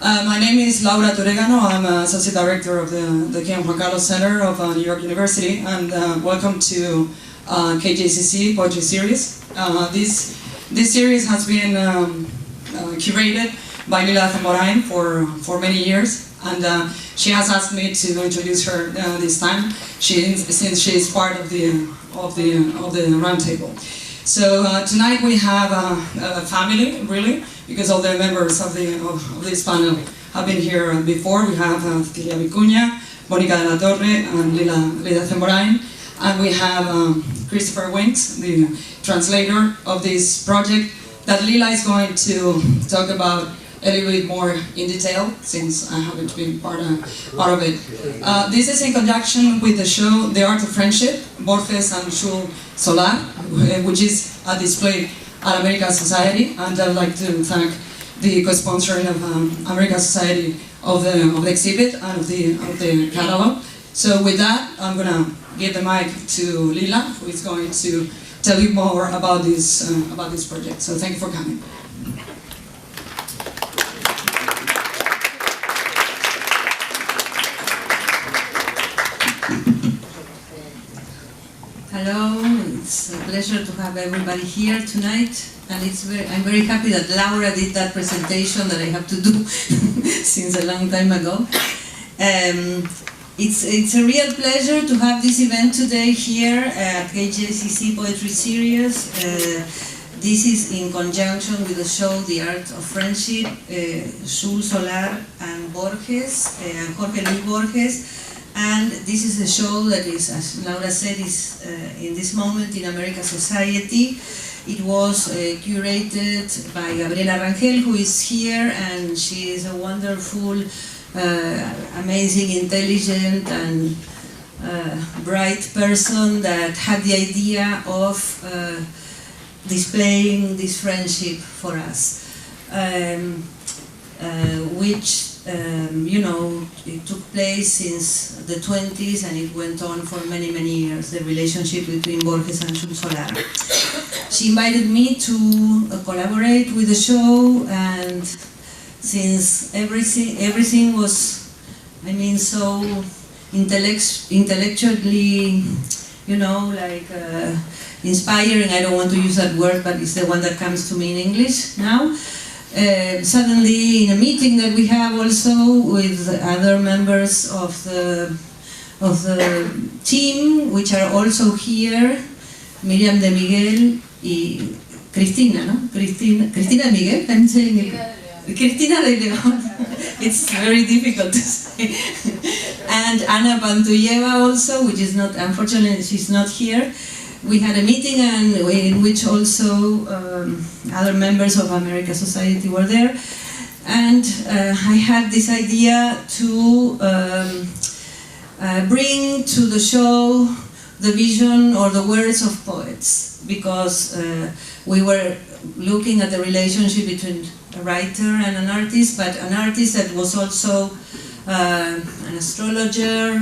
My name is Laura Toregano. I'm Associate Director of the King Juan Carlos Center of New York University, and welcome to KJCC Poetry Series. This series has been curated by Lila Zemborain for many years, and she has asked me to introduce her this time, since she is part of the roundtable. So tonight we have a family, really, because all the members of this panel have been here before. We have Cecilia, Vicuña, Mónica de la Torre, and Lila Zemborain, and we have Christopher Winks, the translator of this project, that Lila is going to talk about a little bit more in detail, since I haven't been part of it. This is in conjunction with the show The Art of Friendship, Borges y Xul Solar, which is a display at American Society, and I'd like to thank the co-sponsoring of American Society of the exhibit and of the catalog. So with that, I'm going to give the mic to Lila, who is going to tell you more about this project. So thank you for coming. Hello, it's a pleasure to have everybody here tonight, and I'm very happy that Laura did that presentation that I have to do since a long time ago. It's a real pleasure to have this event today here at KJCC Poetry Series. This is in conjunction with the show The Art of Friendship, Xul Solar and Borges, and Jorge Luis Borges. And this is a show that is, as Laura said, is in this moment in American Society. It was curated by Gabriela Rangel, who is here, and she is a wonderful, amazing, intelligent, and bright person that had the idea of displaying this friendship for us, which it took place since the 20s, and it went on for many, many years, the relationship between Borges and Xul Solar. She invited me to collaborate with the show, and since everything was, so intellectually, inspiring, I don't want to use that word, but it's the one that comes to me in English now. Suddenly, in a meeting that we have also with other members of the team, which are also here, Miriam de Miguel y Cristina, no? Cristina Miguel, I'm saying it. Cristina de Leon. It's very difficult to say. And Ana Pantuyeva also, which is not, unfortunately, she's not here. We had a meeting in which also other members of American Society were there, and I had this idea to bring to the show the vision or the words of poets, because we were looking at the relationship between a writer and an artist, but an artist that was also an astrologer,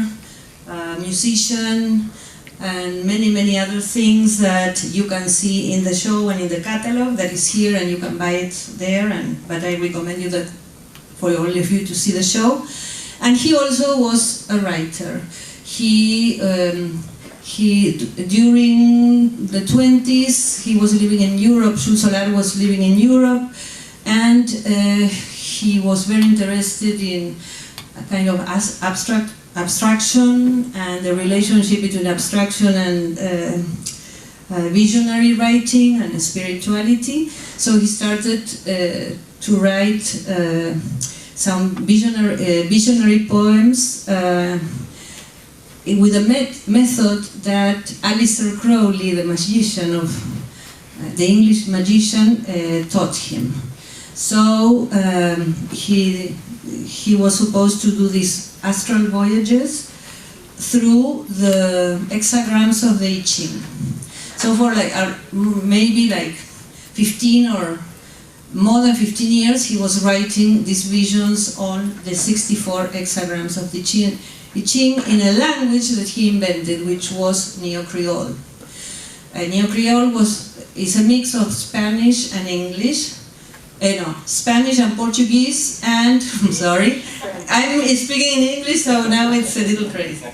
a musician, and many, many other things that you can see in the show and in the catalog that is here, and you can buy it there, but I recommend you that for all of you to see the show. And he also was a writer. He during the 20s, he was living in Europe. Xul Solar was living in Europe, and he was very interested in a kind of abstraction and the relationship between abstraction and visionary writing and spirituality. So he started to write some visionary poems with a method that Aleister Crowley, the magician the English magician, taught him. So he was supposed to do these astral voyages through the hexagrams of the I Ching. So for maybe 15 or more than 15 years, he was writing these visions on the 64 hexagrams of the I Ching in a language that he invented, which was Neo-Creole. Neo-Creole is a mix of Spanish and English, no, Spanish and Portuguese and, I'm sorry, I'm speaking in English, so now it's a little crazy.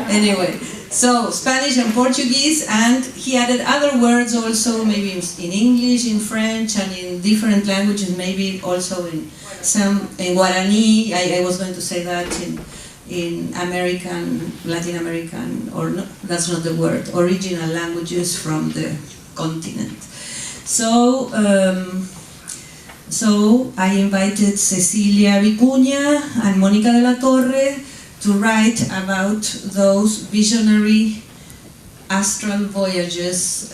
Anyway, so Spanish and Portuguese, and he added other words also, maybe in English, in French, and in different languages, maybe also in Guarani. I was going to say that in American, Latin American, or no, that's not the word, original languages from the continent. So I invited Cecilia, Vicuña, and Mónica de la Torre to write about those visionary astral voyages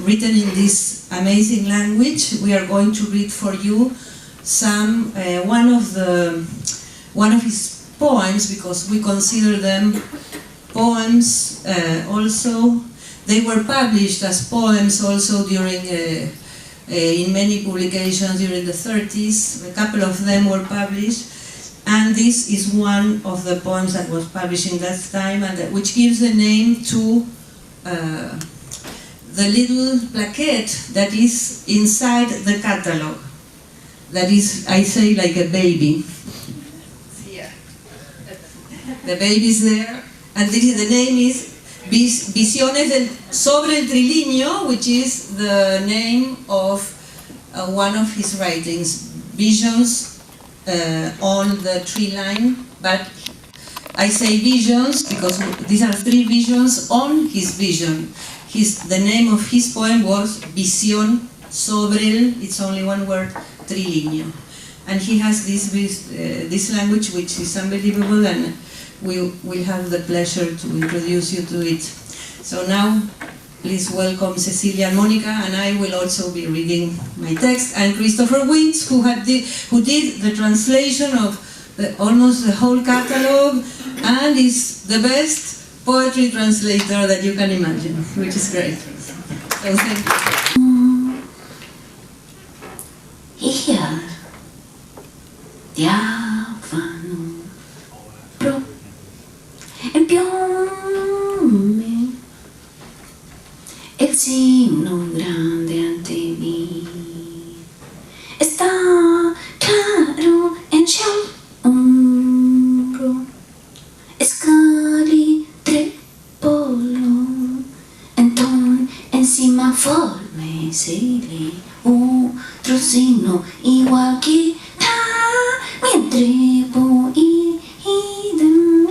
written in this amazing language. We are going to read for you one of his poems, because we consider them poems also. They were published as poems also during in many publications during the 30s. A couple of them were published, and this is one of the poems that was published in that time, and which gives the name to the little plaquette that is inside the catalog. That is, I say, like a baby. Yeah. The baby is there, and the name is Visiones sobre el Trilinio, which is the name of one of his writings, Visions on the Tree Line. But I say visions because these are three visions on his vision. The name of his poem was Visión sobre el, it's only one word, Trilinio. And he has this language which is unbelievable, and we will have the pleasure to introduce you to it. So now, please welcome Cecilia and Mónica, and I will also be reading my text, and Christopher Wins, who did the translation of almost the whole catalog, and is the best poetry translator that you can imagine, which is great. So thank you. Here, diáfano, pro, envióme el signo grande ante mí. Está claro en el hombro, escali trepolo, entonces encima formecele otro signo igual que mi entrepo y idem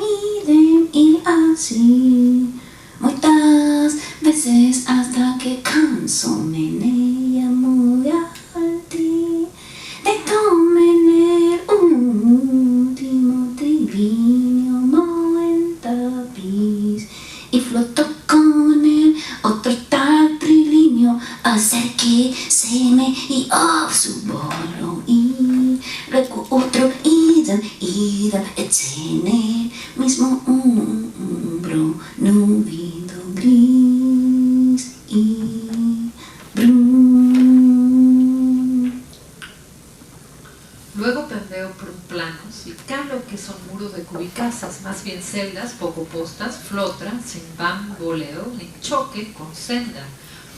y así muchas veces hasta que canso menea muy alti de tomen el último trilinio 90 bis y floto con el otro tal trilinio hacer que se me y su bolo y luego otro idem en el mismo hombro nubido gris y brun. Luego pendeo por planos y calo que son muros de cubicasas, más bien celdas, poco postas, flotra, sin van, boleo, ni choque con senda.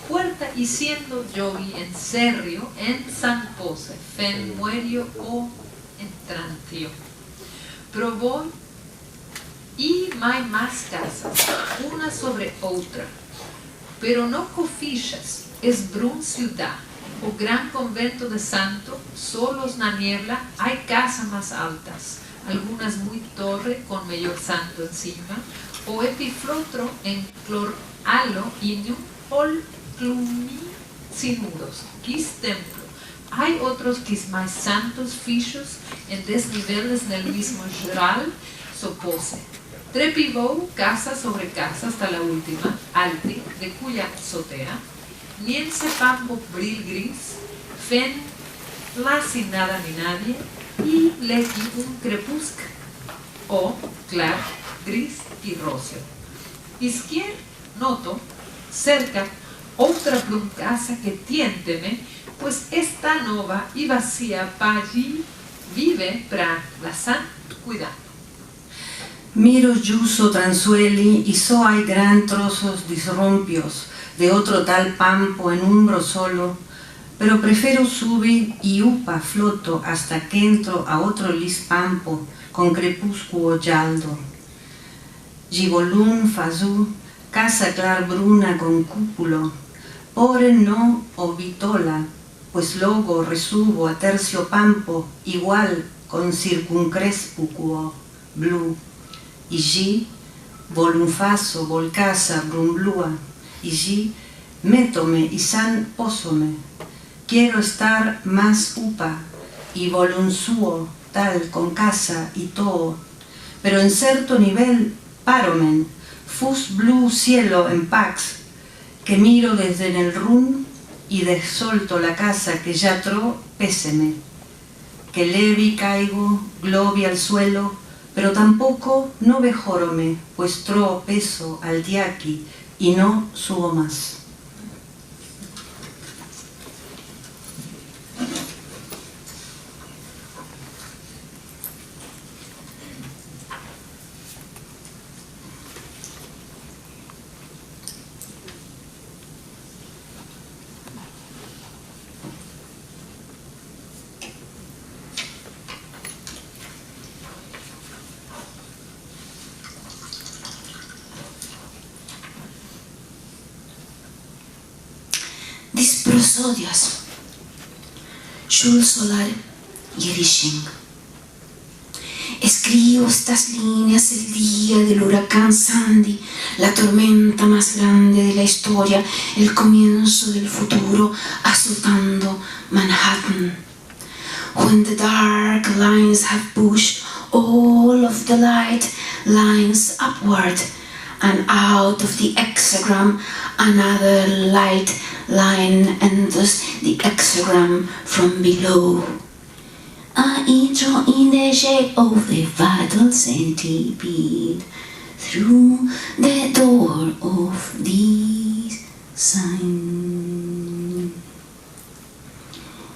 Puerta y siendo yogi en serrio, en San Pose, fen muerio o entrantio. Probó y hay más casas, una sobre otra, pero no cofillas, es brun ciudad, o gran convento de santo, solos na niebla, hay casas más altas, algunas muy torre con mayor santo encima, o epiflotro en clor halo inium, ol clumi sin muros, quis templo. Hay otros quis más santos fichos en desniveles del mismo geral, sopose. Trepivou casa sobre casa hasta la última, alti, de cuya azotea, niense pambo bril gris, fen la sin nada ni nadie, y lequi un crepusc, o clar, gris y rocio. Izquier, noto, cerca, otra plum casa que tiénteme, pues esta nova y vacía pa allí vive pra la san cuidado. Miro giuso transueli y so hay gran trozos disrompios de otro tal pampo en umbro solo, pero prefiero subir y upa floto hasta que entro a otro lispampo con crepúsculo giallo. Givolun fazú, casa clar bruna con cúpulo, pore no o vitola, pues luego resubo a terciopampo igual con circuncrespucuo blu, y gi volunfaso volcasa brumblua, y gi métome y san pósome, quiero estar más upa y volunsuo tal con casa y todo, pero en cierto nivel paromen, fus blue cielo en pax, que miro desde en el run y desolto la casa que ya tro péseme, que levi caigo, globi al suelo, pero tampoco no vejórome, pues tro peso al tiaki y no subo más. These prosodias, Xul Solar y Erishing. Escribo estas líneas el día del huracán Sandy, la tormenta más grande de la historia, el comienzo del futuro azotando Manhattan. When the dark lines have pushed all of the light lines upward, and out of the hexagram another light line enters the hexagram from below. I enter in the shape of a vital centipede through the door of this sign.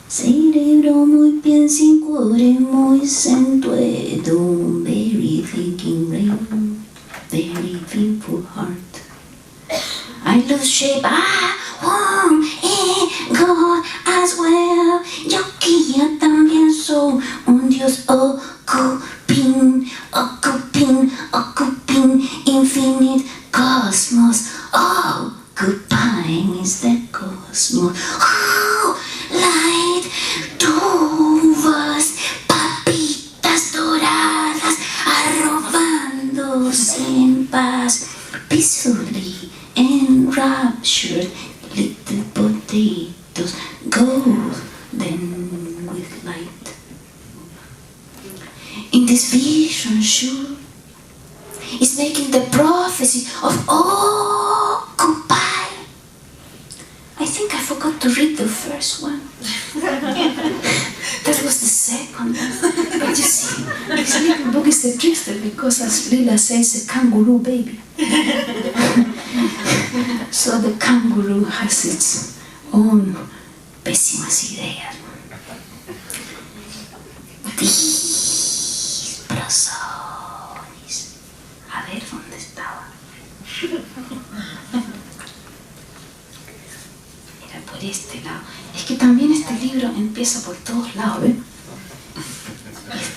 Cerebro muy bien sin cuore, muy sentuedo, very thinking brain, very fearful heart. I lose shape, God as well. Yo quiero también soy un Dios ocuping infinite cosmos. Occupying is the cosmos. Oh, light, tubos, papitas doradas, arrobándose en paz, peacefully enraptured, little potatoes golden with light. In this vision, Xul is making the prophecy of occupy. I think I forgot to read the first one. That was the second one. But you see, this little book is a trickster because, as Lila says, a kangaroo baby. So the kangaroo has its own pésimas ideas. These prosones. A ver dónde estaba. Era por este lado. Es que también este libro empieza por todos lados, ¿ven?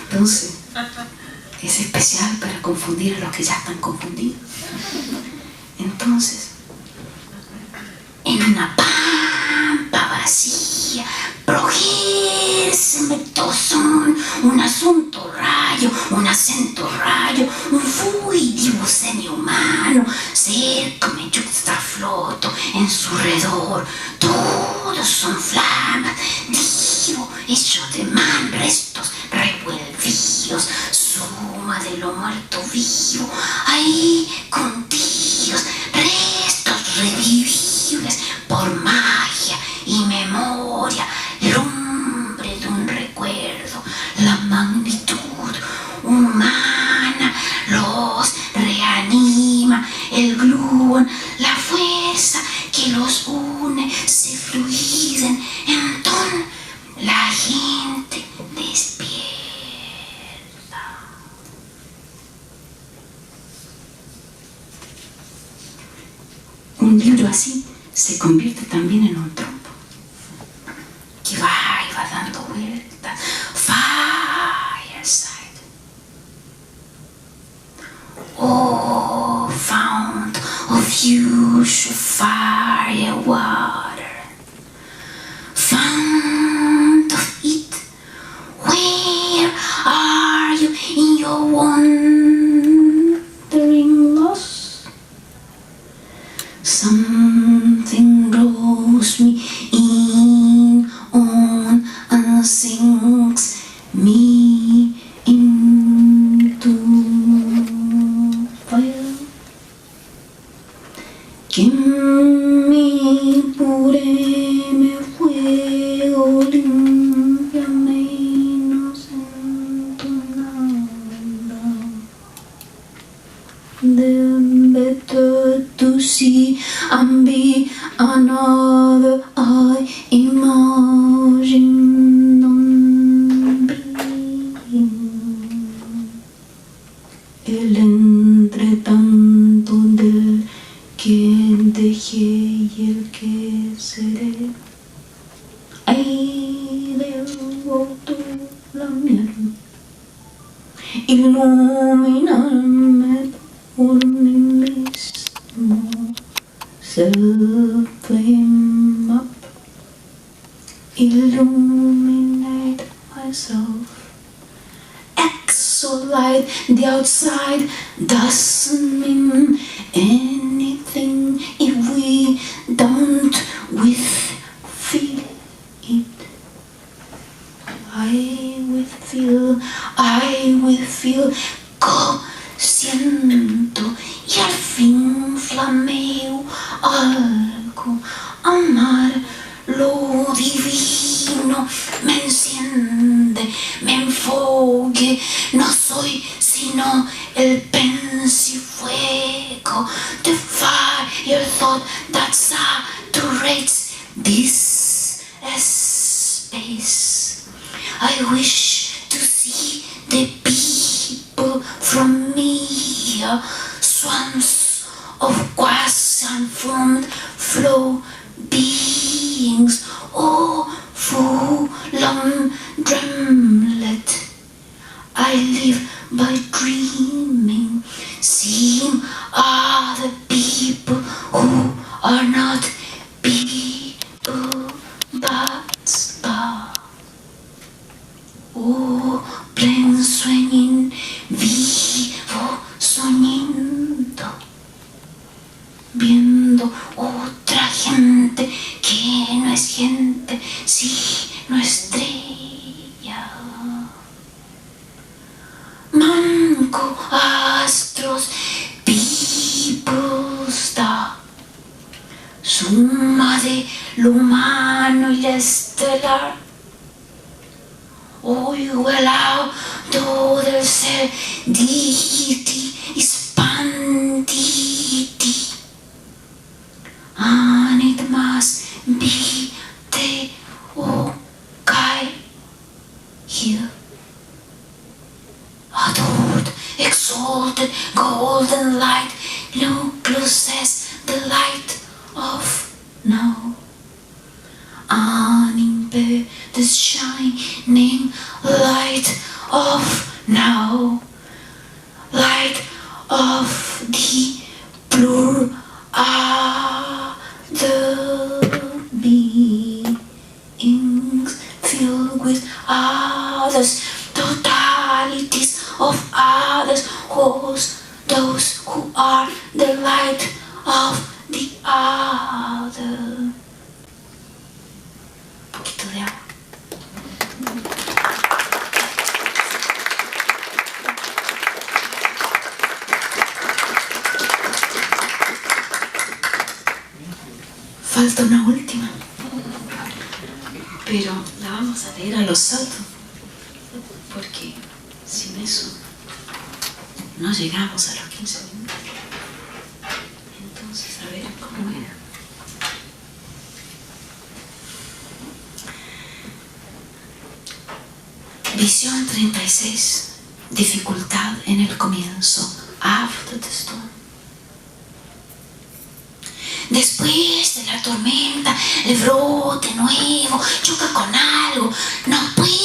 Entonces, es especial para confundir a los que ya están confundidos. Entonces, en una pampa vacía, progerse metosón, un asunto rayo, un acento rayo, un fluidivo semi-humano, cerca me juxtafloto, en su redor, todos son flamas, divo, hecho de man, restos revuelvidos, suma de lo muerto vivo, ahí contidos, restos revivibles por magia y memoria, lumbre de un recuerdo, la magnitud humana los reanima, el gluón, la fuerza que los une, se fluiden, entonces la gente despierta. Un libro así se convierte también en un trompo. vueltas, fireside. Oh, fount of usual fire water, fount of it, where are you in your wandering loss? Something draws me in on and sinks me into fire. Que me pure, me fuego, límpiame y no siento nada. Then better to see and be another I imagine on being. El entretanto del que dejé y el que seré. Ahí devoto la miel, iluminarme por mí mismo, self-flame up, illuminate myself. Exolite the outside doesn't mean anything if we don't feel it. I will feel, siento y al fin flameo algo, amar lo divino me enciende, me enfoque, no soy sino el pensifuego, the fire thought that saturates this space. I wish to see the people from me, swans of quasi-unformed flow beings, oh, full on drumlet. I live by dreaming, seeing other people who are not people but star. Oh, plen sueñen, vivo soñando, viendo otra gente que no es gente, sino estrella. Manco astros, people star, suma de lo humano y lo estelar. Oigo el auto del ser, diti, expanditi. And it must be the okay here. Adored, exalted, golden light, nucleus, the light of now. Unimpeded, shining light of now, light of the blur other beings filled with others, totalities of others, those who are the light of the other. Un poquito de agua. Falta una última, pero la vamos a leer a los saltos, porque sin eso no llegamos a los 15 minutos. Entonces, a ver cómo era. Visión 36. Dificultad en el comienzo. After the storm. Después de la tormenta, el brote nuevo choca con algo, no puede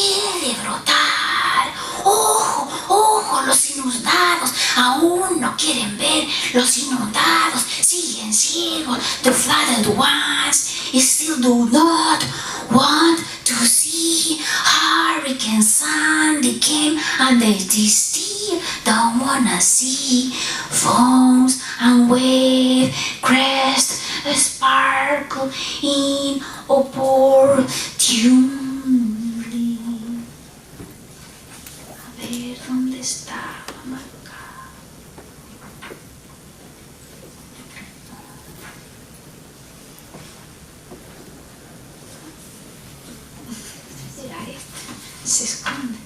no quieren ver, los inundados siguen ciegos, the flooded ones still do not want to see. Hurricane Sandy came and they still don't wanna see. Foams and wave crest sparkle in opportunity. A ver, ¿dónde está Mónica? Era este, se esconde.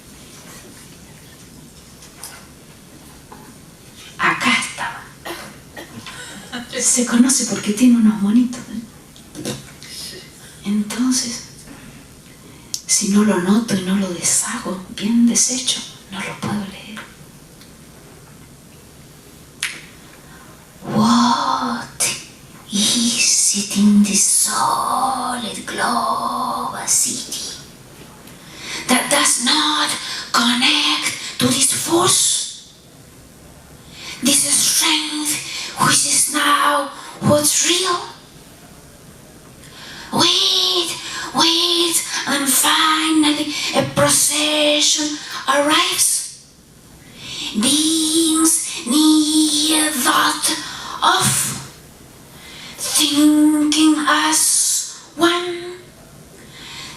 Acá estaba. Se conoce porque tiene unos monitos, ¿eh? Entonces, si no lo noto y no lo deshago bien deshecho, no lo puedo leer. What is it in this solid globe, a city, that does not connect to this force, this strength which is now what's real? Wait, and finally a procession arrives. Beings near thought of, thinking as one,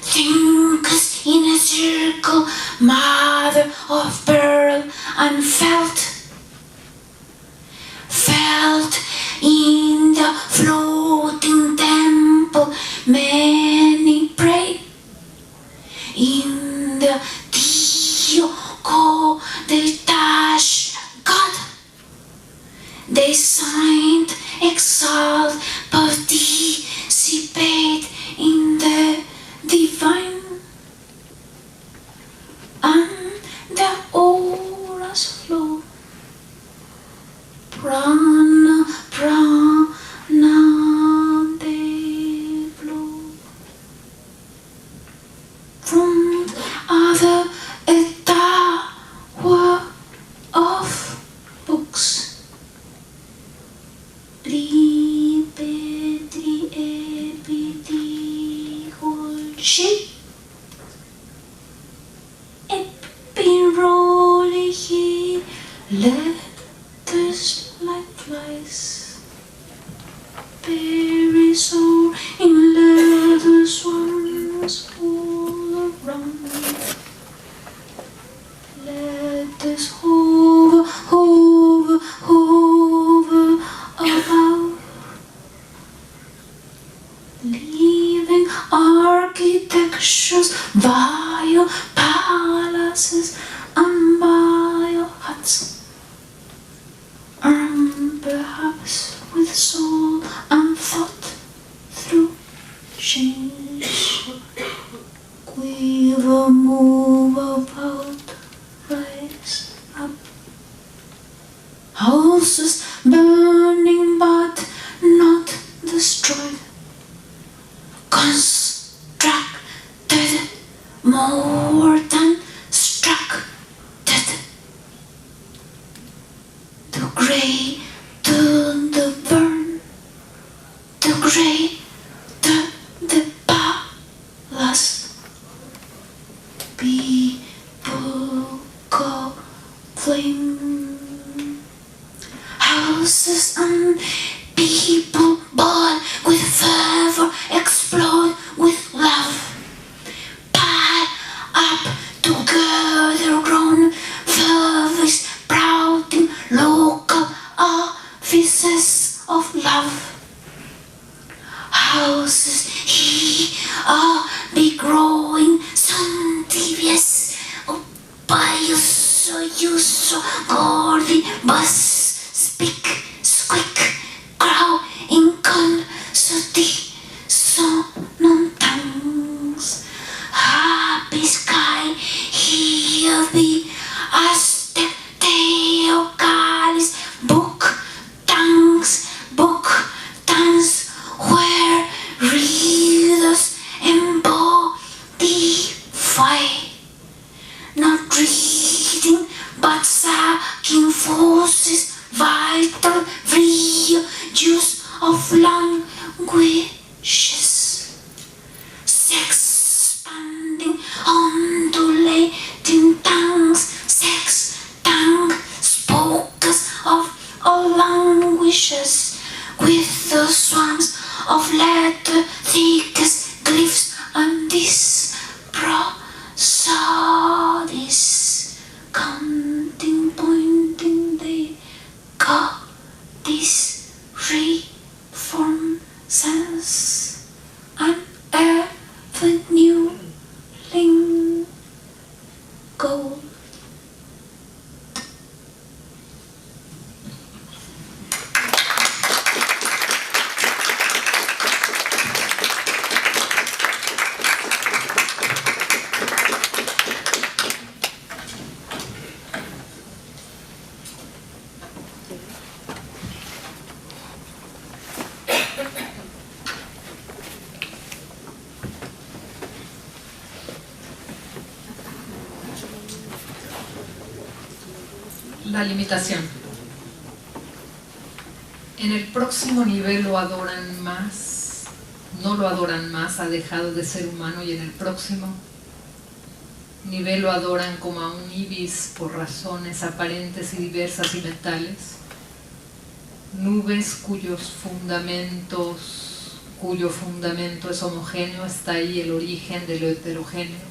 thinkers in a circle, mother of pearl, and felt in the floating temple many pray. In the Dioko they touch God. They signed, exalt, participate in the divine. And the auras flow. Prana, they blow from other a tower of books. Ripetri epiti holshi epirolihi letters like flies. Perisor in leather swans all around. Let us hover above, leaving architectures, bio palaces and bio huts. Perhaps with soul and thought through change, quiver, move about, rise up. Houses burning but not destroyed, constructed more than struck. The grey to the burn, the grey to the palace. People go flame. Houses and people born with fervor explode with love. Pile up together, grown fervor sprouting local offices of love. Houses he are be growing soon TVS La limitación. En el próximo nivel lo adoran más, no lo adoran más, ha dejado de ser humano, y en el próximo nivel lo adoran como a un ibis por razones aparentes y diversas y mentales. Nubes cuyo fundamento es homogéneo, está ahí el origen de lo heterogéneo.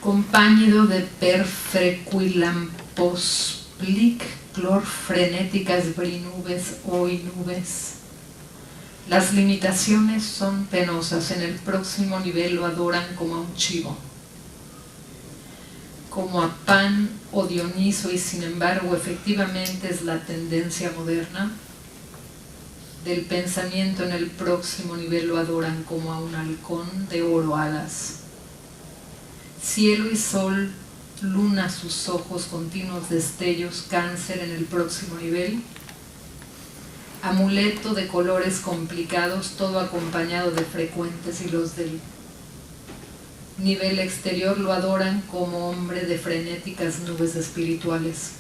Compáñido de perfrequilampos plic clor frenéticas brinubes hoy nubes. Las limitaciones son penosas, en el próximo nivel lo adoran como a un chivo, como a Pan o Dioniso, y sin embargo efectivamente es la tendencia moderna del pensamiento. En el próximo nivel lo adoran como a un halcón de oro alas. Cielo y sol, luna sus ojos, continuos destellos, Cáncer en el próximo nivel. Amuleto de colores complicados, todo acompañado de frecuentes, y los del nivel exterior lo adoran como hombre de frenéticas nubes espirituales.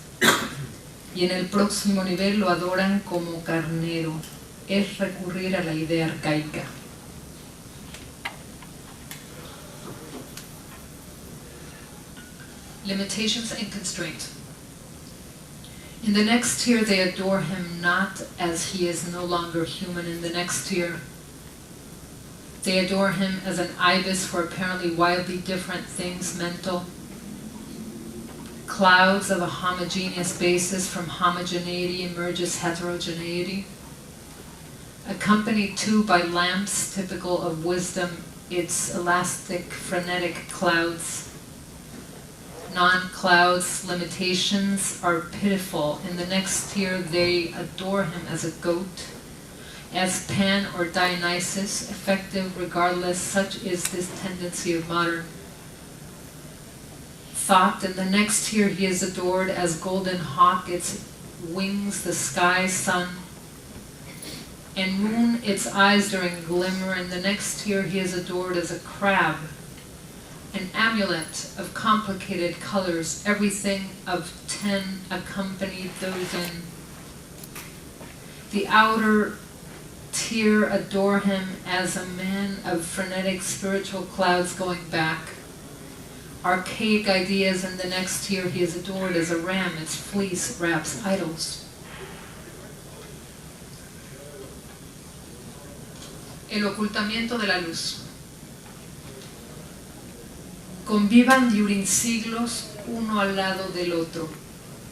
Y en el próximo nivel lo adoran como carnero, es recurrir a la idea arcaica. Limitations and constraint. In the next tier they adore him not as he is no longer human. In the next tier they adore him as an ibis for apparently wildly different things, mental clouds of a homogeneous basis. From homogeneity emerges heterogeneity, accompanied too by lamps typical of wisdom, its elastic, frenetic clouds. Non-clouds, limitations are pitiful. In the next tier they adore him as a goat, as Pan or Dionysus, effective regardless. Such is this tendency of modern thought. In the next tier he is adored as golden hawk, its wings the sky, sun, and moon its eyes during glimmer. In the next tier he is adored as a crab, an amulet of complicated colors, everything of 10 accompanied those in the outer tier adore him as a man of frenetic spiritual clouds going back. Archaic ideas. In the next tier he is adored as a ram, its fleece wraps idols. El ocultamiento de la luz. Convivan durin siglos uno al lado del otro,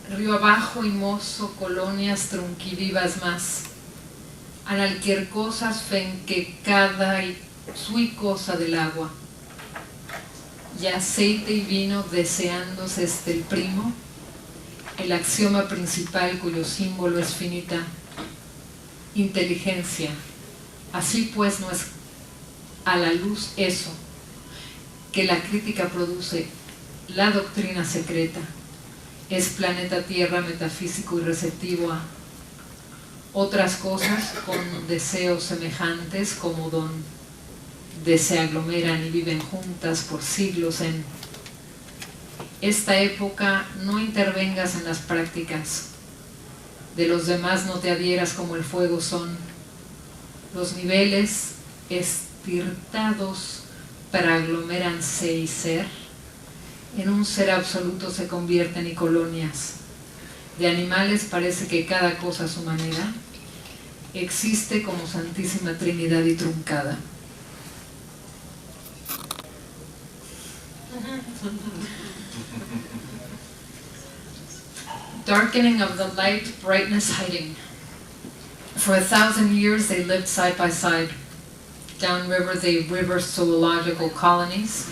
río abajo y mozo, colonias trunquivivas más, analquier cosas fen que cada y sui cosa del agua, y aceite y vino deseándose el primo, el axioma principal cuyo símbolo es finita inteligencia. Así pues no es a la luz eso que la crítica produce, la doctrina secreta, es planeta Tierra metafísico y receptivo a otras cosas con deseos semejantes, como donde se aglomeran y viven juntas por siglos. En esta época no intervengas en las prácticas de los demás, no te adhieras como el fuego. Son los niveles estirtados para aglomeranse y ser, en un ser absoluto se convierten y colonias. De animales parece que cada cosa a su manera existe como Santísima Trinidad y truncada. Darkening of the light, brightness hiding. For 1,000 years they lived side by side. Downriver they river zoological colonies,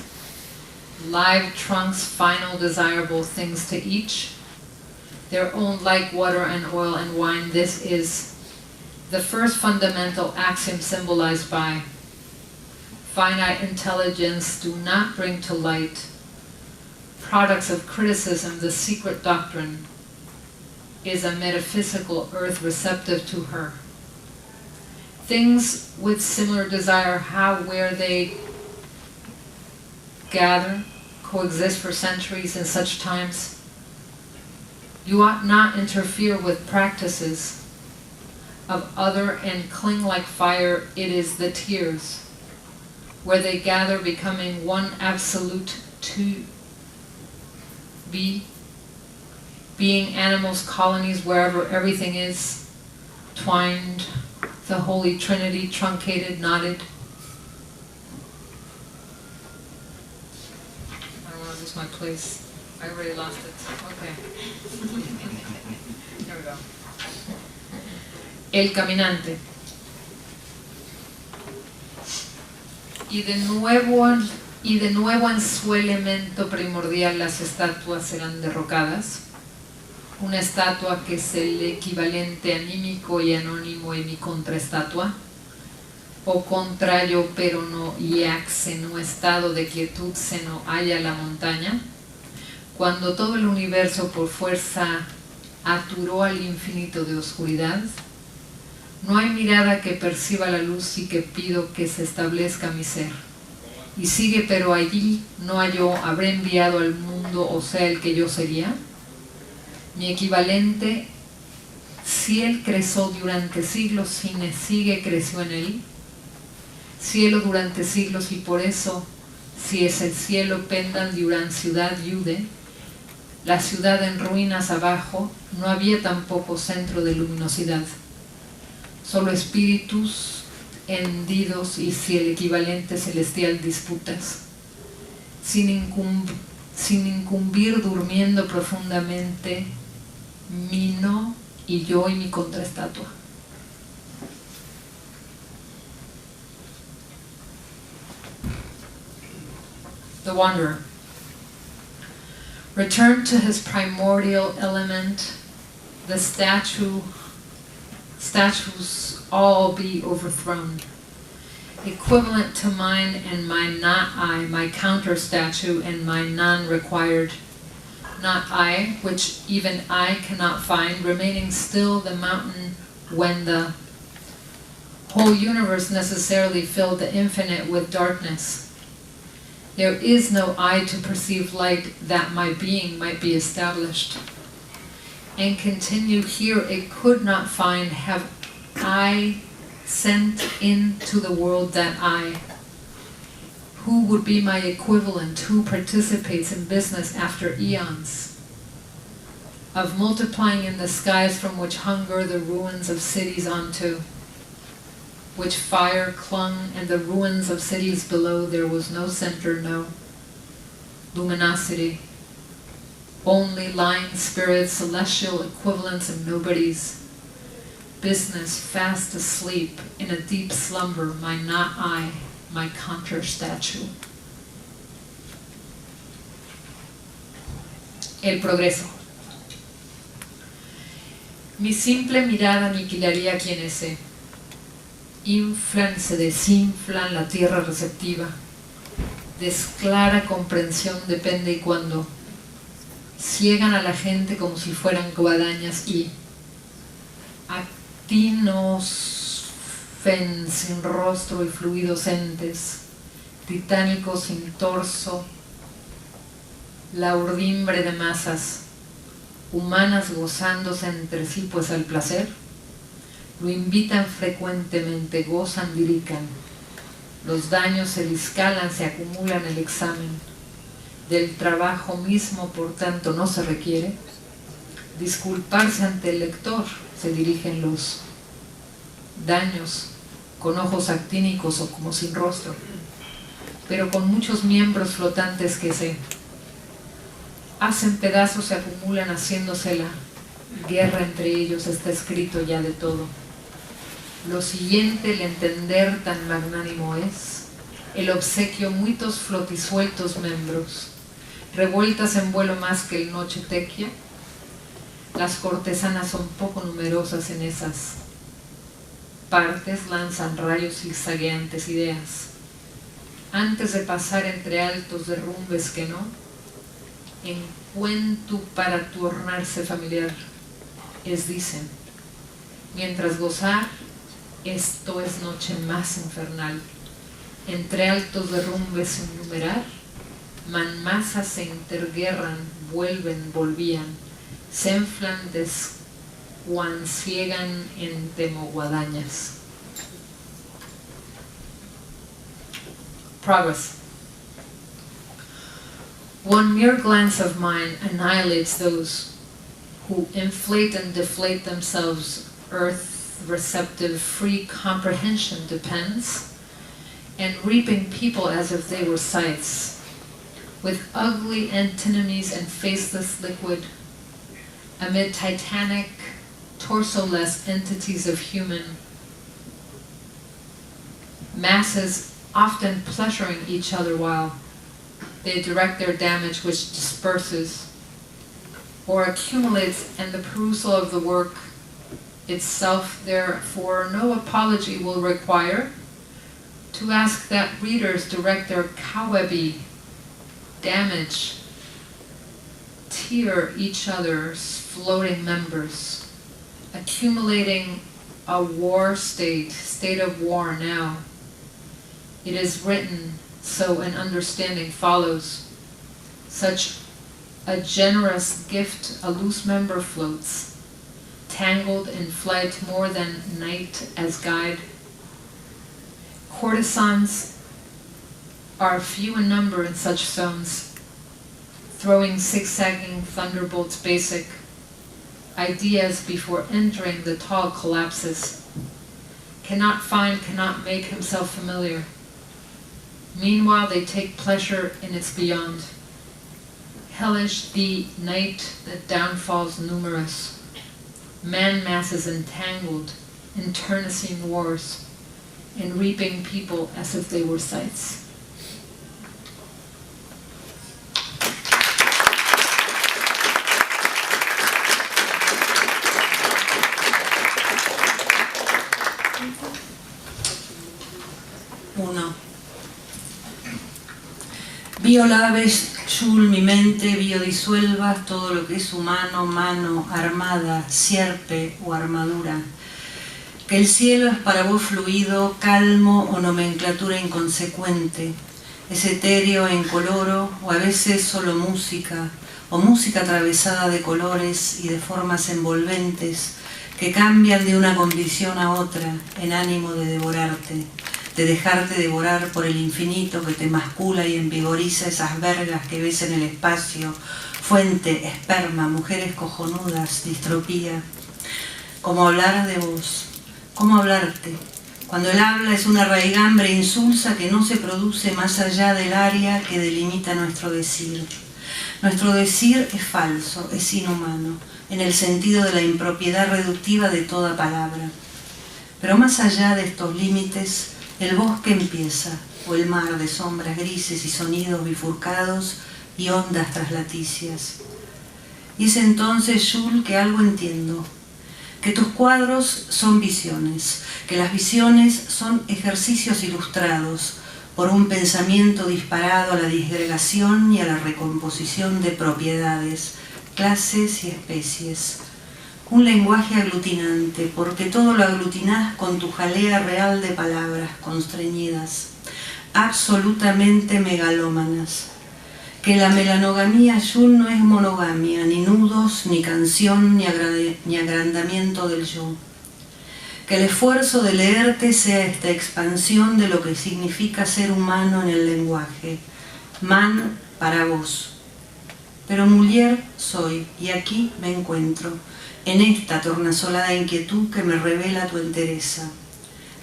live trunks, final desirable things to each, their own like water and oil and wine. This is the first fundamental axiom symbolized by finite intelligence. Do not bring to light products of criticism. The secret doctrine is a metaphysical earth receptive to her. Things with similar desire, how, where they gather, coexist for centuries in such times. You ought not interfere with practices of other and cling like fire. It is the tears, where they gather, becoming one absolute to be, being animals, colonies, wherever everything is, twined, the Holy Trinity, truncated, knotted. I don't want to lose my place. I already lost it. Okay. Here we go. El caminante. Y de nuevo en su elemento primordial las estatuas serán derrocadas. Una estatua que es el equivalente anímico y anónimo en mi contraestatua, o contrario pero no iac seno estado de quietud seno halla la montaña, cuando todo el universo por fuerza aturó al infinito de oscuridad, no hay mirada que perciba la luz y que pido que se establezca mi ser. Y sigue, pero allí no halló, habré enviado al mundo, o sea, el que yo sería. Mi equivalente, si él creció durante siglos, sigue, creció en él. Cielo durante siglos, y por eso, si es el cielo, pendan durante ciudad yude, la ciudad en ruinas abajo, no había tampoco centro de luminosidad. Solo espíritus hendidos y si el equivalente celestial disputas, sin incumbir durmiendo profundamente mi no y yo y mi contraestatua. The Wanderer. Return to his primordial element, the statues all be overthrown. Equivalent to mine and my not I, my counter statue and my non-required not I, which even I cannot find, remaining still the mountain when the whole universe necessarily filled the infinite with darkness. There is no I to perceive light that my being might be established. And continue here it could not find, have I sent into the world that I, who would be my equivalent, who participates in business after eons, of multiplying in the skies from which hunger the ruins of cities onto, which fire clung, and the ruins of cities below there was no center, no luminosity, only lying spirits, celestial equivalents and nobodies, business fast asleep in a deep slumber, my not I, my counter statue. El progreso. Mi simple mirada aniquilaría quienes se inflan, se desinflan la tierra receptiva. Desclara comprensión depende y cuando ciegan a la gente como si fueran guadañas y actinos fen sin rostro y fluidos entes, titánicos sin torso, la urdimbre de masas, humanas gozándose entre sí pues al placer, lo invitan frecuentemente, gozan, lirican, los daños se discalan, se acumulan el examen, del trabajo mismo por tanto no se requiere, disculparse ante el lector, se dirigen los daños con ojos actínicos o como sin rostro, pero con muchos miembros flotantes que se hacen pedazos, se acumulan haciéndose la guerra entre ellos, está escrito ya de todo. Lo siguiente, el entender tan magnánimo es, el obsequio muitos flotisueltos membros, revueltas en vuelo más que el noche tequia, las cortesanas son poco numerosas en esas partes, lanzan rayos zigzagueantes ideas, antes de pasar entre altos derrumbes que no, encuentro para tornarse familiar, es dicen, mientras gozar, esto es noche más infernal, entre altos derrumbes sin numerar, masas se interguerran, volvían, se inflan, desguanciegan en demoguadañas. Progress. One mere glance of mine annihilates those who inflate and deflate themselves. Earth-receptive free comprehension depends, and reaping people as if they were scythes, with ugly antinomies and faceless liquid, amid titanic, torso-less entities of human masses, often pleasuring each other while they direct their damage, which disperses or accumulates, and the perusal of the work itself therefore no apology will require, to ask that readers direct their cowwebby damage, tear each other's floating members, accumulating a war state of war now. It is written, so an understanding follows. Such a generous gift a loose member floats, tangled in flight more than night as guide. Courtesans are few in number in such zones, throwing zigzagging thunderbolts basic ideas before entering the tall collapses, cannot make himself familiar. Meanwhile they take pleasure in its beyond. Hellish the night that downfalls numerous, man masses entangled, internecine wars, and reaping people as if they were scythes. Bio laves, Xul, mi mente, bio disuelvas todo lo que es humano, mano, armada, sierpe o armadura. Que el cielo es para vos fluido, calmo o nomenclatura inconsecuente, es etéreo e incoloro, o a veces solo música, o música atravesada de colores y de formas envolventes que cambian de una condición a otra en ánimo de devorarte, de dejarte devorar por el infinito que te mascula y envigoriza esas vergas que ves en el espacio, fuente, esperma, mujeres cojonudas, distropía. Como hablar de vos, cómo hablarte, cuando el habla es una raigambre insulsa que no se produce más allá del área que delimita nuestro decir. Nuestro decir es falso, es inhumano, en el sentido de la impropiedad reductiva de toda palabra. Pero más allá de estos límites, el bosque empieza, o el mar de sombras grises y sonidos bifurcados y ondas traslaticias. Y es entonces, Xul, que algo entiendo, que tus cuadros son visiones, que las visiones son ejercicios ilustrados por un pensamiento disparado a la disgregación y a la recomposición de propiedades, clases y especies. Un lenguaje aglutinante, porque todo lo aglutinás con tu jalea real de palabras constreñidas, absolutamente megalómanas. Que la melanogamía, Xul, no es monogamia, ni nudos, ni canción, ni agrandamiento del yo. Que el esfuerzo de leerte sea esta expansión de lo que significa ser humano en el lenguaje. Man para vos. Pero mujer soy, y aquí me encuentro, en esta tornasolada inquietud que me revela tu entereza.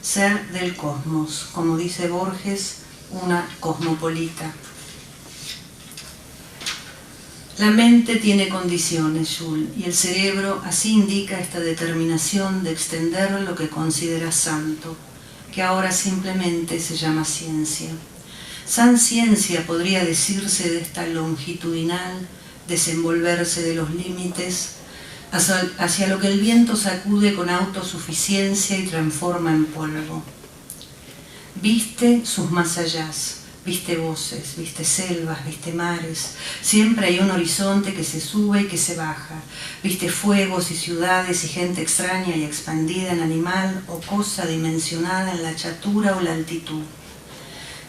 Ser del cosmos, como dice Borges, una cosmopolita. La mente tiene condiciones, Xul, y el cerebro así indica esta determinación de extender lo que considera santo, que ahora simplemente se llama ciencia. San ciencia podría decirse de esta longitudinal desenvolverse de los límites hacia lo que el viento sacude con autosuficiencia y transforma en polvo. Viste sus más allás. Viste voces, viste selvas, viste mares, siempre hay un horizonte que se sube y que se baja. Viste fuegos y ciudades y gente extraña y expandida en animal o cosa dimensionada en la chatura o la altitud.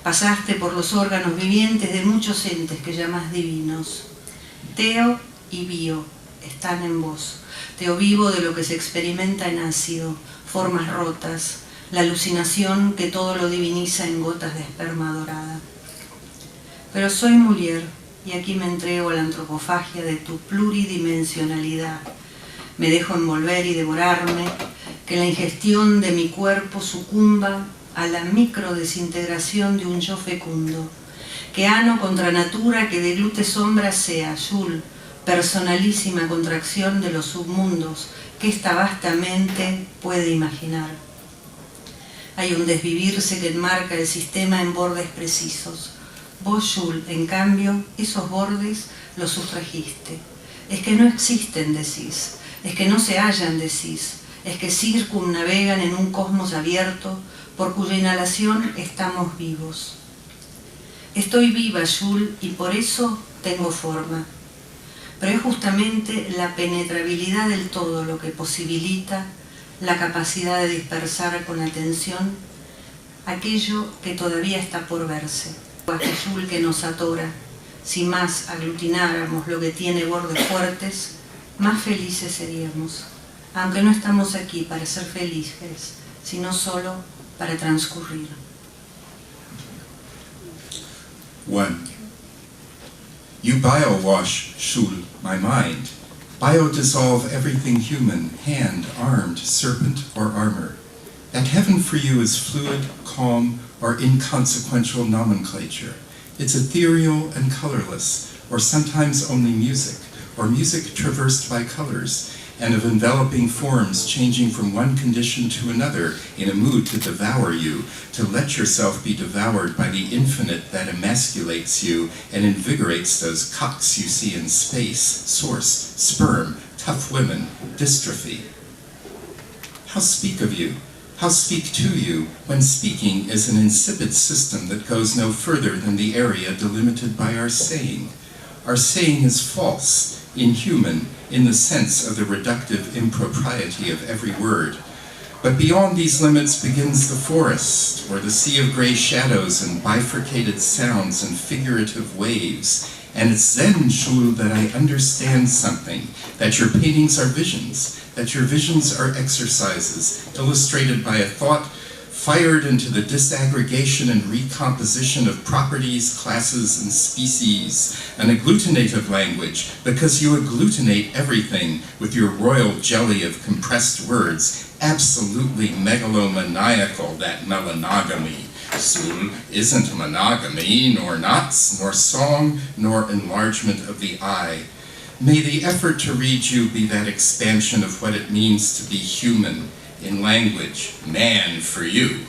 Pasaste por los órganos vivientes de muchos entes que llamas divinos. Teo y bio, están en vos. Te ovivo de lo que se experimenta en ácido, formas rotas, la alucinación que todo lo diviniza en gotas de esperma dorada. Pero soy Mulier, y aquí me entrego a la antropofagia de tu pluridimensionalidad. Me dejo envolver y devorarme, que la ingestión de mi cuerpo sucumba a la microdesintegración de un yo fecundo. Que ano contra natura, que deglute sombra sea, Xul, personalísima contracción de los submundos que esta vasta mente puede imaginar. Hay un desvivirse que enmarca el sistema en bordes precisos. Vos, Xul, en cambio, esos bordes los sustrajiste. Es que no existen, decís. Es que no se hallan, decís. Es que circunnavegan en un cosmos abierto por cuya inhalación estamos vivos. Estoy viva, Xul, y por eso tengo forma. Pero es justamente la penetrabilidad del todo lo que posibilita la capacidad de dispersar con atención aquello que todavía está por verse. Xul que nos atora. Si más aglutináramos lo que tiene bordes fuertes, más felices seríamos. Aunque no estamos aquí para ser felices, sino solo para transcurrir. 1. You biowash, Xul, my mind. Biodissolve everything human, hand, armed, serpent, or armor. That heaven for you is fluid, calm, or inconsequential nomenclature. It's ethereal and colorless, or sometimes only music, or music traversed by colors, and of enveloping forms changing from one condition to another in a mood to devour you, to let yourself be devoured by the infinite that emasculates you and invigorates those cocks you see in space, source, sperm, tough women, dystrophy. How speak of you? How speak to you when speaking is an insipid system that goes no further than the area delimited by our saying? Our saying is false, inhuman, in the sense of the reductive impropriety of every word. But beyond these limits begins the forest, or the sea of gray shadows and bifurcated sounds and figurative waves. And it's then, Xul, that I understand something, that your paintings are visions, that your visions are exercises, illustrated by a thought fired into the disaggregation and recomposition of properties, classes, and species, an agglutinative language, because you agglutinate everything with your royal jelly of compressed words, absolutely megalomaniacal, that melanogamy. Xul isn't monogamy, nor knots, nor song, nor enlargement of the eye. May the effort to read you be that expansion of what it means to be human, in language, man for you.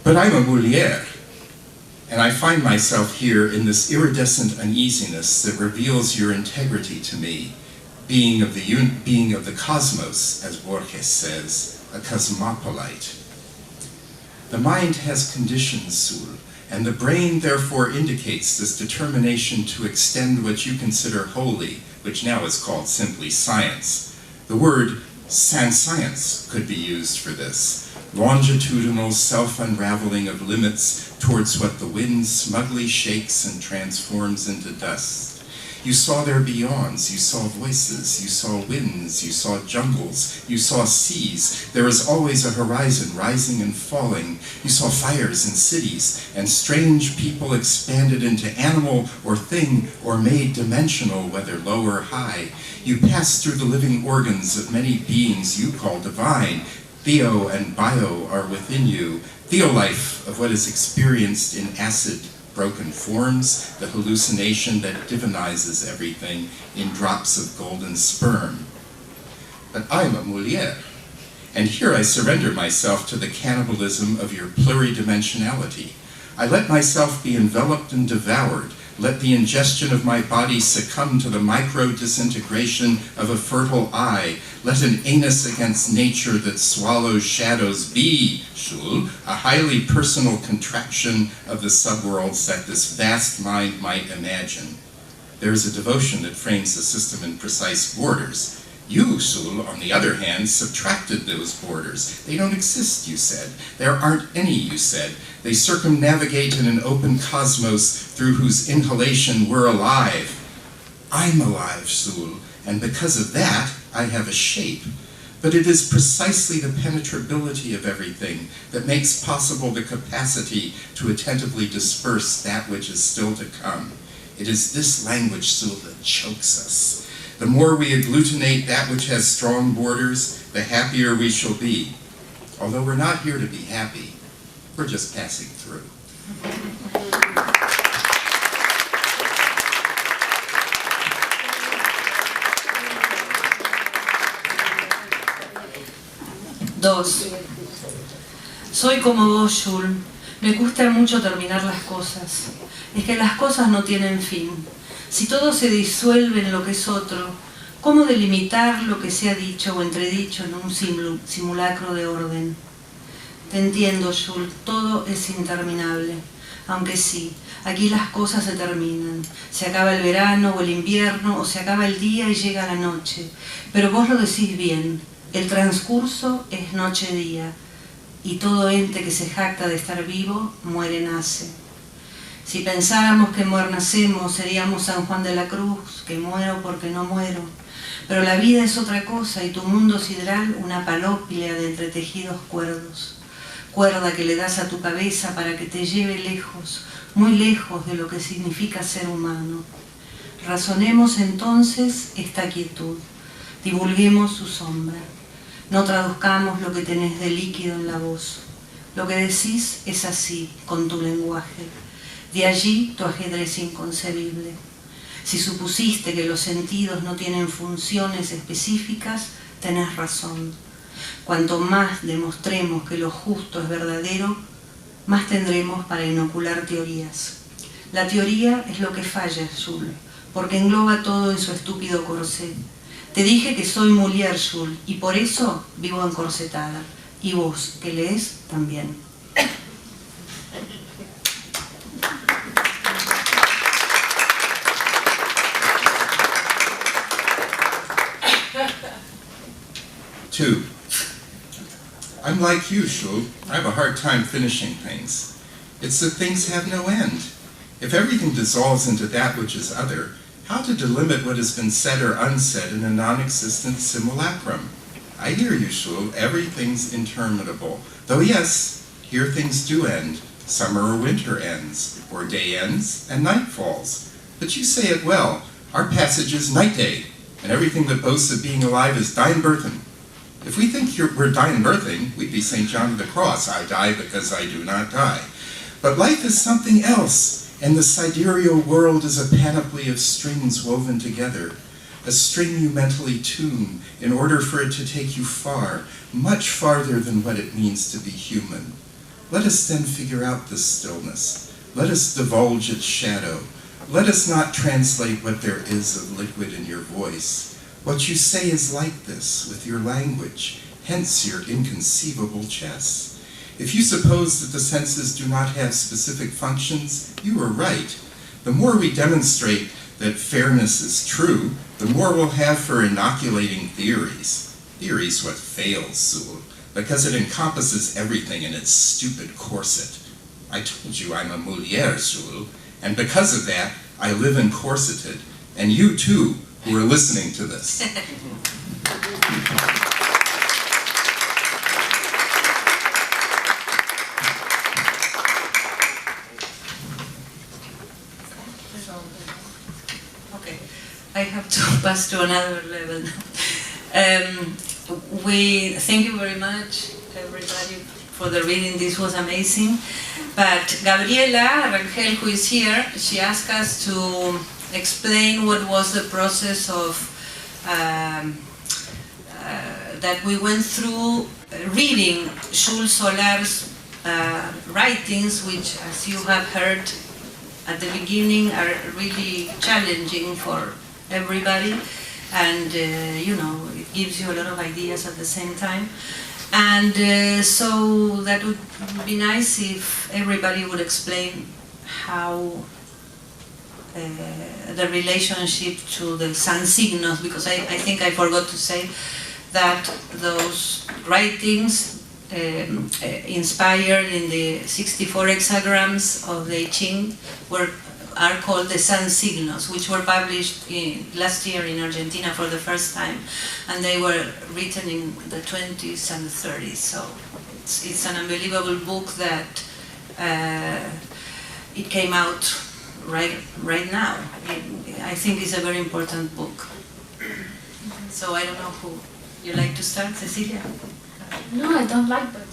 But I'm a Mulier, and I find myself here in this iridescent uneasiness that reveals your integrity to me, being of the cosmos, as Borges says, a cosmopolite. The mind has conditions, Xul, and the brain therefore indicates this determination to extend what you consider holy, which now is called simply science. The word science could be used for this. Longitudinal self-unraveling of limits towards what the wind smugly shakes and transforms into dust. You saw their beyonds, you saw voices, you saw winds, you saw jungles, you saw seas. There is always a horizon rising and falling. You saw fires and cities, and strange people expanded into animal or thing or made dimensional, whether low or high. You passed through the living organs of many beings you call divine. Theo and bio are within you. Theolife of what is experienced in acid broken forms, the hallucination that divinizes everything in drops of golden sperm. But I'm a Mulier, and here I surrender myself to the cannibalism of your pluridimensionality. I let myself be enveloped and devoured, let the ingestion of my body succumb to the micro-disintegration of a fertile eye, let an anus against nature that swallows shadows be, Xul, a highly personal contraction of the subworlds that this vast mind might imagine. There is a devotion that frames the system in precise borders. You, Xul, on the other hand, subtracted those borders. They don't exist, you said. There aren't any, you said. They circumnavigate in an open cosmos through whose inhalation we're alive. I'm alive, Xul, and because of that, I have a shape. But it is precisely the penetrability of everything that makes possible the capacity to attentively disperse that which is still to come. It is this language still that chokes us. The more we agglutinate that which has strong borders, the happier we shall be. Although we're not here to be happy, we're just passing through. Dos. Soy como vos, Xul. Me cuesta mucho terminar las cosas. Es que las cosas no tienen fin. Si todo se disuelve en lo que es otro, ¿cómo delimitar lo que se ha dicho o entredicho en un simulacro de orden? Te entiendo, Xul, todo es interminable. Aunque sí, aquí las cosas se terminan. Se acaba el verano o el invierno, o se acaba el día y llega la noche. Pero vos lo decís bien. El transcurso es noche-día, y todo ente que se jacta de estar vivo, muere-nace. Si pensáramos que muer-nacemos, seríamos San Juan de la Cruz, que muero porque no muero. Pero la vida es otra cosa, y tu mundo sideral una paloplia de entretejidos cuerdos. Cuerda que le das a tu cabeza para que te lleve lejos, muy lejos de lo que significa ser humano. Razonemos entonces esta quietud, divulguemos su sombra. No traduzcamos lo que tenés de líquido en la voz. Lo que decís es así, con tu lenguaje. De allí tu ajedrez inconcebible. Si supusiste que los sentidos no tienen funciones específicas, tenés razón. Cuanto más demostremos que lo justo es verdadero, más tendremos para inocular teorías. La teoría es lo que falla, Xul, porque engloba todo en su estúpido corsé. Te dije que soy mulier, Xul, y por eso vivo encorsetada. Y vos, que lees, también. Two. I'm like you, Xul. I have a hard time finishing things. It's that things have no end. If everything dissolves into that which is other, how to delimit what has been said or unsaid in a non-existent simulacrum? I hear you, Xul. Everything's interminable. Though yes, here things do end. Summer or winter ends, or day ends and night falls. But you say it well. Our passage is night-day, and everything that boasts of being alive is dying birthing. If we think we're dying birthing, we'd be St. John of the Cross. I die because I do not die. But life is something else. And the sidereal world is a panoply of strings woven together, a string you mentally tune in order for it to take you far, much farther than what it means to be human. Let us then figure out this stillness. Let us divulge its shadow. Let us not translate what there is of liquid in your voice. What you say is like this with your language, hence your inconceivable chess. If you suppose that the senses do not have specific functions, you are right. The more we demonstrate that fairness is true, the more we'll have for inoculating theories. Theory's what fails, Xul, because it encompasses everything in its stupid corset. I told you I'm a mulier, Xul, and because of that, I live encorseted. And you too, who are listening to this. I have to pass to another level. We thank you very much, everybody, for the reading. This was amazing. But Gabriela, Rangel, who is here, she asked us to explain what was the process of that we went through reading Xul Solar's writings, which, as you have heard at the beginning, are really challenging for everybody, and you know, it gives you a lot of ideas at the same time. And so that would be nice if everybody would explain how the relationship to the sun signos, because I think I forgot to say that those writings inspired in the 64 hexagrams of the I Ching were are called the Sun Signos, which were published last year in Argentina for the first time, and they were written in the 20s and the 30s. So it's an unbelievable book that it came out right now. I think it's a very important book. So I don't know who you like to start, Cecilia. No, I don't like, but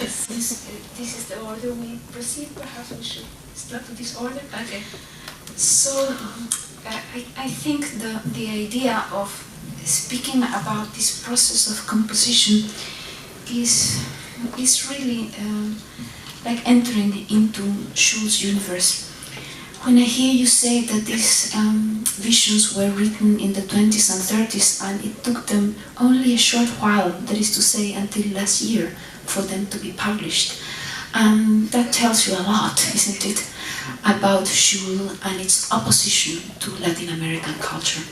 since this is the order we proceed, perhaps we should start with this order. Okay. So I think the idea of speaking about this process of composition is really like entering into Xul's universe. When I hear you say that these visions were written in the 20s and 30s and it took them only a short while, that is to say until last year, for them to be published, that tells you a lot, isn't it, about Xul and its opposition to Latin American culture.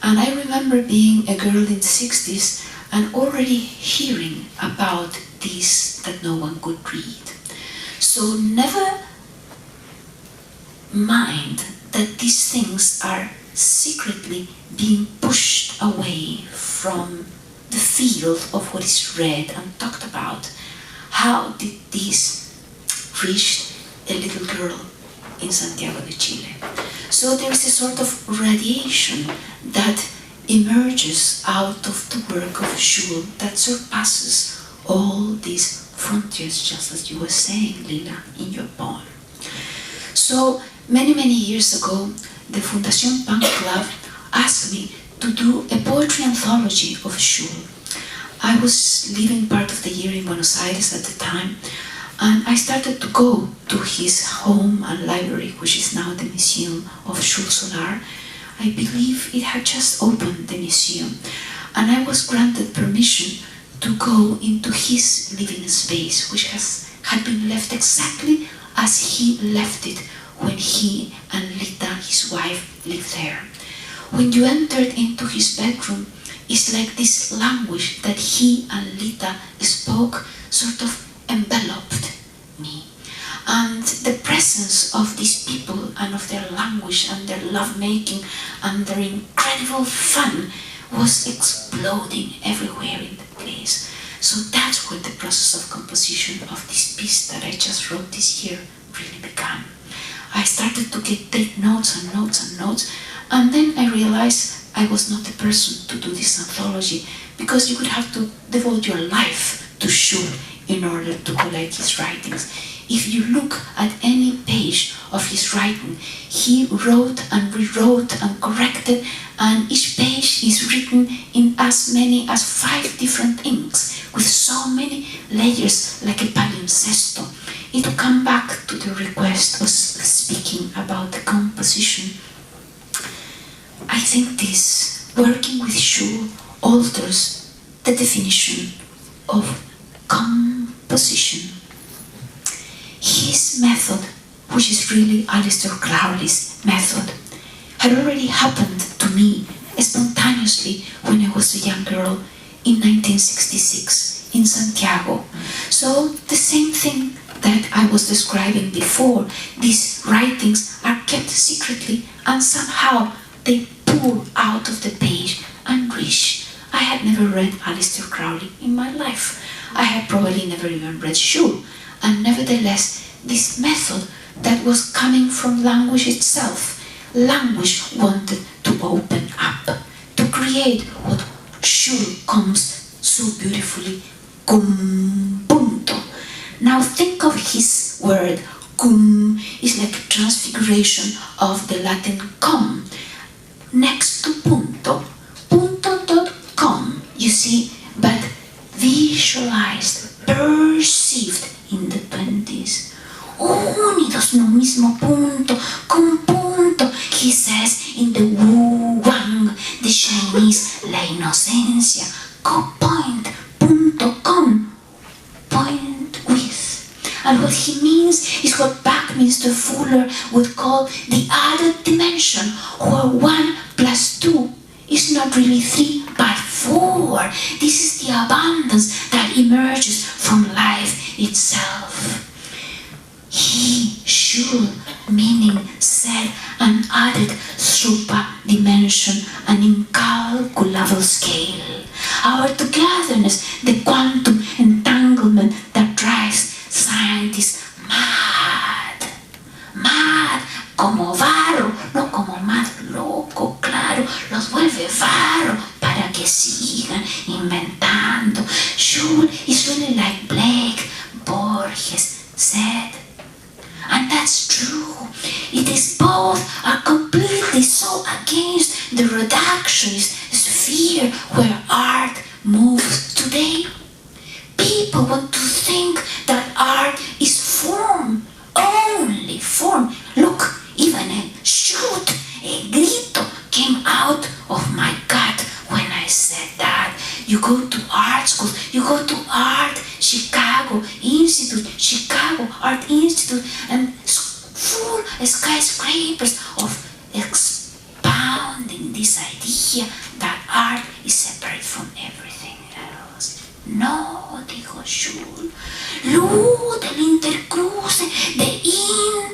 And I remember being a girl in the 60s and already hearing about this that no one could read. So never mind that these things are secretly being pushed away from the field of what is read and talked about. How did this reach a little girl in Santiago de Chile? So there is a sort of radiation that emerges out of the work of Xul that surpasses all these frontiers, just as you were saying, Lila, in your poem. So many years ago, the Fundación Punk Club asked me to do a poetry anthology of Xul. I was living part of the year in Buenos Aires at the time, and I started to go to his home and library, which is now the Museum of Xul Solar. I believe it had just opened, the museum, and I was granted permission to go into his living space, which had been left exactly as he left it when he and Lila, his wife, lived there. When you entered into his bedroom, it's like this language that he and Lila spoke sort of enveloped me. And the presence of these people and of their language and their lovemaking and their incredible fun was exploding everywhere in the place. So that's when the process of composition of this piece that I just wrote this year really began. I started to take notes and notes and notes, and then I realized I was not the person to do this anthology, because you would have to devote your life to Xul in order to collect his writings. If you look at any page of his writing, he wrote and rewrote and corrected, and each page is written in as many as 5 different inks, with so many layers, like a palimpsesto. It will come back to the request of speaking about the composition. I think this, working with Xul, alters the definition of composition. His method, which is really Aleister Crowley's method, had already happened to me spontaneously when I was a young girl in 1966 in Santiago. So the same thing that I was describing before, these writings are kept secretly and somehow they pour out of the page and reach. I had never read Aleister Crowley in my life. I had probably never even read Xul, and nevertheless this method that was coming from language itself, language wanted to open up, to create what Xul comes so beautifully, cum punto. Now think of his word, cum is like a transfiguration of the Latin cum, next to punto, punto.com, you see, but visualized, perceived in the 20s. Unidos en un mismo punto, con punto, he says in the Wu Wang, the Chinese, la inocencia, co-point, punto com, point with. And what he means is what Buckminster Fuller would call the added dimension, where 1 + 2 is not really 3 but 4. This is the abundance that emerges from life itself. He Xul, meaning said and added super-dimension and incalculable scale. Our togetherness, the quantum entanglement that drives scientists mad. Mad como barro, no como más loco, claro, los vuelve barro para que sigan inventando. Xul is really like Blake, Borges said. And that's true. It is both are completely so against the reductionist sphere where art moves today. People want to think that art is form, only form. Look, even a shoot, a grito came out of my gut when I said that. You go to art schools, you go to Art Chicago Institute, Chicago Art Institute, and full skyscrapers of expounding this idea that art is separate from everything else. No, dijo Xul. Luz del intercruce, the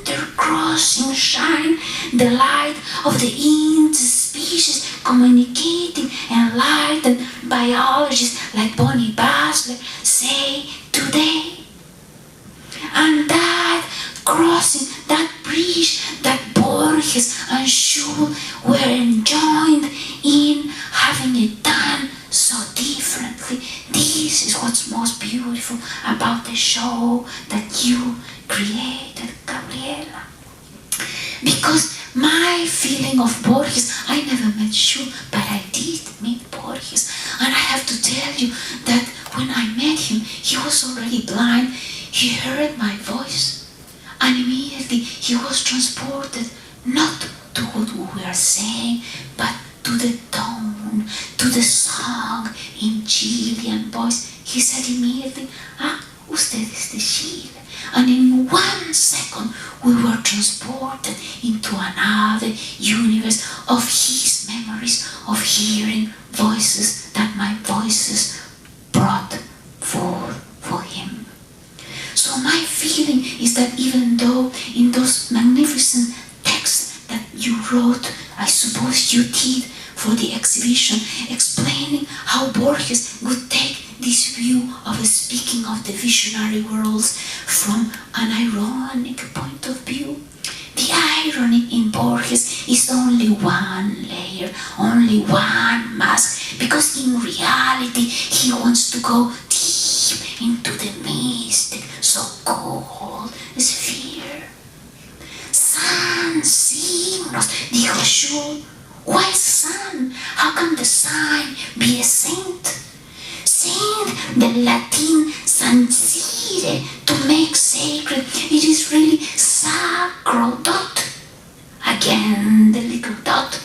intercrossing shine, the light of the interspecies communicating enlightened biologists like Bonnie Basler say today. And that crossing, that bridge that Borges and Xul were enjoined in, having it done so differently. This is what's most beautiful about the show that you created, Gabriela. Because my feeling of Borges, I never met Xul, but I did meet Borges. And I have to tell you that when I met him, he was already blind. He heard my voice, and immediately he was transported not to what we were saying, but to the tone, to the song in Chilean voice. He said immediately, usted es de Chile. And in 1 second, we were transported into another universe of his memories of hearing voices that my voices brought forth for him. So my feeling is that even though in those magnificent texts that you wrote, I suppose you did for the exhibition, explaining how Borges would take this view of speaking of the visionary worlds from an ironic point of view. The irony in Borges is only one layer, only one mask, because in reality he wants to go deep into the mystic, so-called sphere. Sun signos, dijo Xul. Why sun? How can the sign be a saint? Saint, the Latin sancire, to make sacred, it is really sacro dot. Again, the little dot.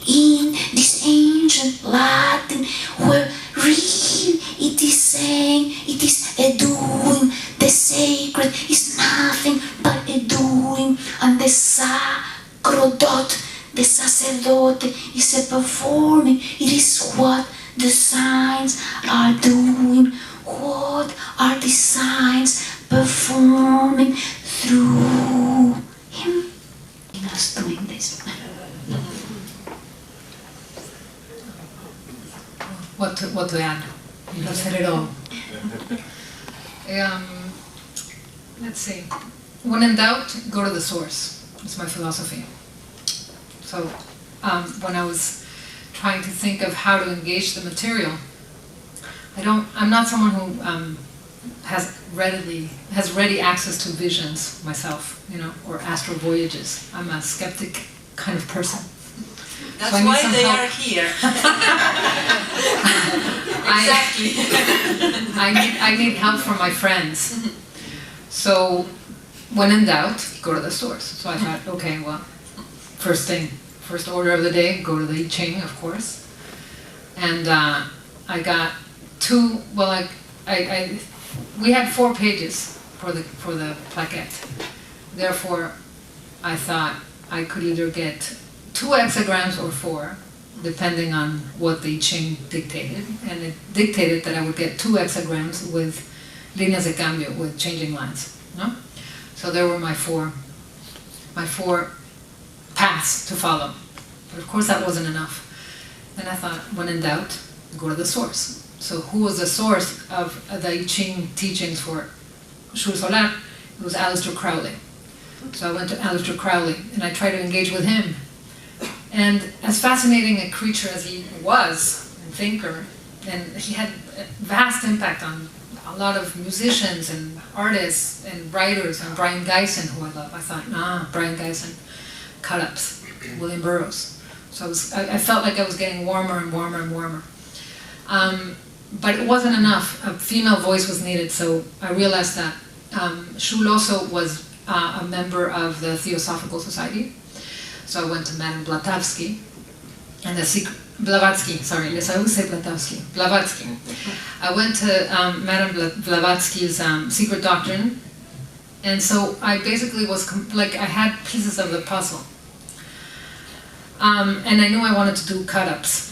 In this ancient Latin, where really it is saying, it is a doing, the sacred is nothing but a doing, and the sacro dot, the sacerdote, is a performing, it is what the signs are doing. What are the signs performing through him? He was doing this. What to add? You have said it all. Let's see. When in doubt, go to the source. It's my philosophy. So when I was trying to think of how to engage the material, I'm not someone who has ready access to visions myself, or astral voyages. I'm a skeptic kind of person. That's so why they help. are here. Exactly. I need help from my friends. So when in doubt, go to the source. So I thought, okay, well, first order of the day, go to the I Ching, of course. And I got two. Well, we had 4 pages for the plaquette. Therefore, I thought I could either get 2 hexagrams or 4, depending on what the I Ching dictated. And it dictated that I would get 2 hexagrams with líneas de cambio, with changing lines. No? So there were my 4 my 4 paths to follow. But of course that wasn't enough. Then I thought, when in doubt, go to the source. So who was the source of the I Ching teachings for Xul Solar? It was Aleister Crowley. So I went to Aleister Crowley and I tried to engage with him. And as fascinating a creature as he was, and thinker, and he had a vast impact on a lot of musicians and artists and writers, and Brian Geisen, who I love. I thought, Brian Geisen, cut-ups, William Burroughs. So I felt like I was getting warmer and warmer and warmer. But it wasn't enough. A female voice was needed, so I realized that Xul also was a member of the Theosophical Society. So I went to Madame Blavatsky, and the secret, Blavatsky, sorry, yes, I always say Blavatsky. I went to Madame Blavatsky's Secret Doctrine, and so I basically was, I had pieces of the puzzle. And I knew I wanted to do cut-ups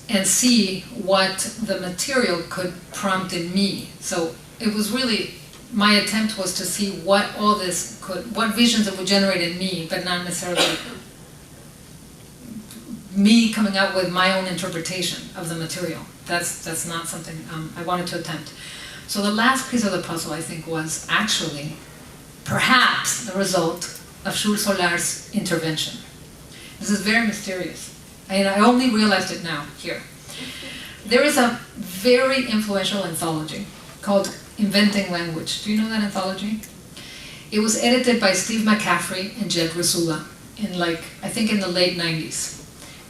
and see what the material could prompt in me. So it was really, my attempt was to see what all this could, what visions it would generate in me, but not necessarily me coming out with my own interpretation of the material. That's not something I wanted to attempt. So the last piece of the puzzle, I think, was actually perhaps the result of Xul Solar's intervention. This is very mysterious, and I only realized it now, here. There is a very influential anthology called Inventing Language. Do you know that anthology? It was edited by Steve McCaffrey and Jed Rusula in, I think in the late 90s.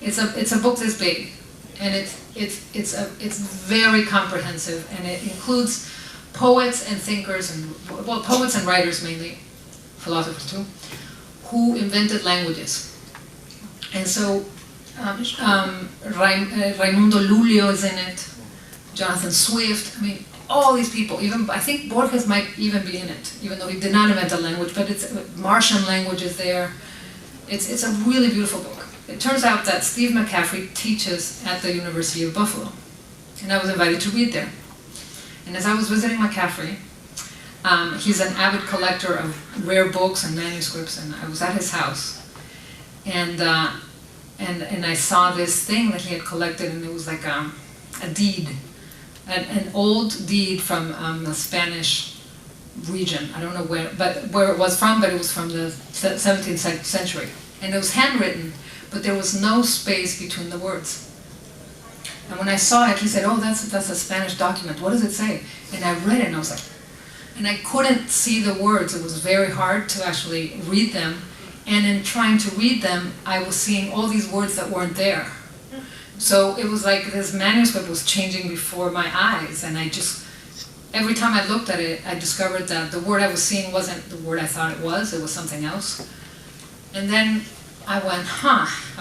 It's a book this big, and it's very comprehensive, and it includes poets and thinkers, and poets and writers mainly, philosophers too, who invented languages. And so Raimundo Lulio is in it, Jonathan Swift, I mean, all these people, even I think Borges might even be in it, even though he did not invent a language, but it's Martian language is there. It's a really beautiful book. It turns out that Steve McCaffrey teaches at the University of Buffalo, and I was invited to read there. And as I was visiting McCaffrey, he's an avid collector of rare books and manuscripts, and I was at his house, and I saw this thing that he had collected, and it was like a deed, an old deed from the Spanish region. I don't know where it was from, but it was from the 17th century, and it was handwritten, but there was no space between the words. And when I saw it, he said, "Oh, that's a Spanish document. What does it say?" And I read it, and I was like, and I couldn't see the words. It was very hard to actually read them. And in trying to read them, I was seeing all these words that weren't there. So it was like this manuscript was changing before my eyes, and every time I looked at it, I discovered that the word I was seeing wasn't the word I thought it was something else. And then I went,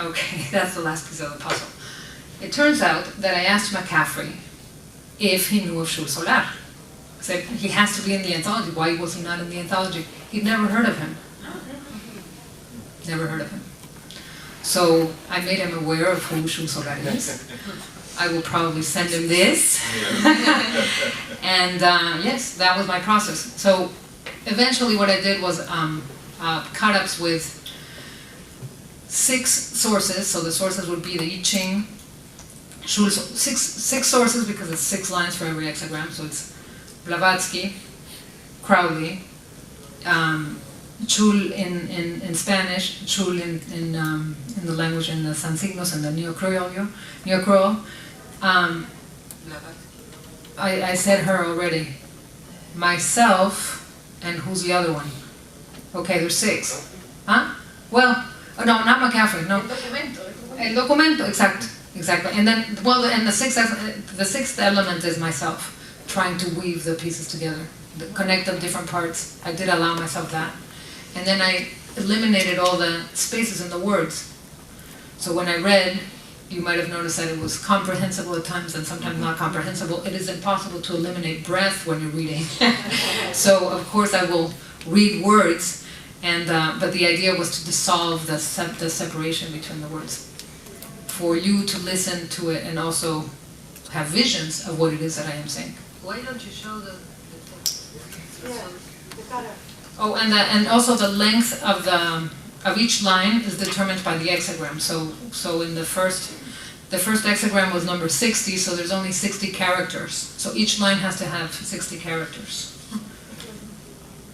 okay, that's the last piece of the puzzle. It turns out that I asked McCaffrey if he knew of Xul Solar. I said, he has to be in the anthology. Why was he not in the anthology? He'd never heard of him. Never heard of him. So I made him aware of who Xul Solar is. I will probably send him this. And yes, that was my process. So eventually what I did was cut-ups with 6 sources. So the sources would be the I Ching, six sources because it's 6 lines for every hexagram. So it's Blavatsky, Crowley, Xul in Spanish, Xul in the language in the San Signos and the Neo-Creole. I said her already. Myself, and who's the other one? Okay, there's 6. Huh? Well, no, not McCaffrey, no. El documento, exactly. And then, and the sixth element is myself, trying to weave the pieces together, connect the different parts. I did allow myself that. And then I eliminated all the spaces in the words. So when I read, you might have noticed that it was comprehensible at times and sometimes not comprehensible. It is impossible to eliminate breath when you're reading. So of course I will read words, and but the idea was to dissolve the separation between the words, for you to listen to it and also have visions of what it is that I am saying. Why don't you show the text? Yeah, the color. Oh, and also the length of of each line is determined by the hexagram. So in the first hexagram was number 60, so there's only 60 characters. So each line has to have 60 characters.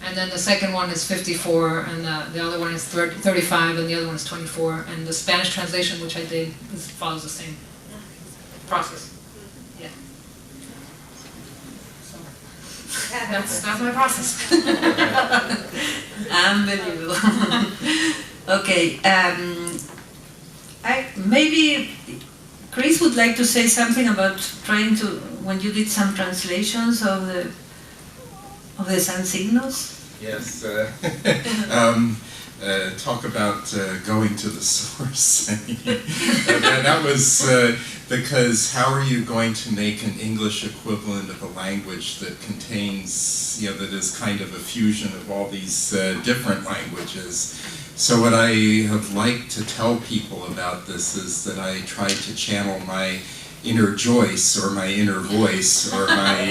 And then the second one is 54, and the other one is 35, and the other one is 24. And the Spanish translation, which I did, follows the same process. Yeah. So that's my process. Unbelievable. Okay. Maybe Chris would like to say something about trying to, when you did some translations of the San Signos. Yes, talk about going to the source. That was because how are you going to make an English equivalent of a language that contains, that is kind of a fusion of all these different languages? So what I have liked to tell people about this is that I tried to channel my inner Joyce, or my inner voice, or my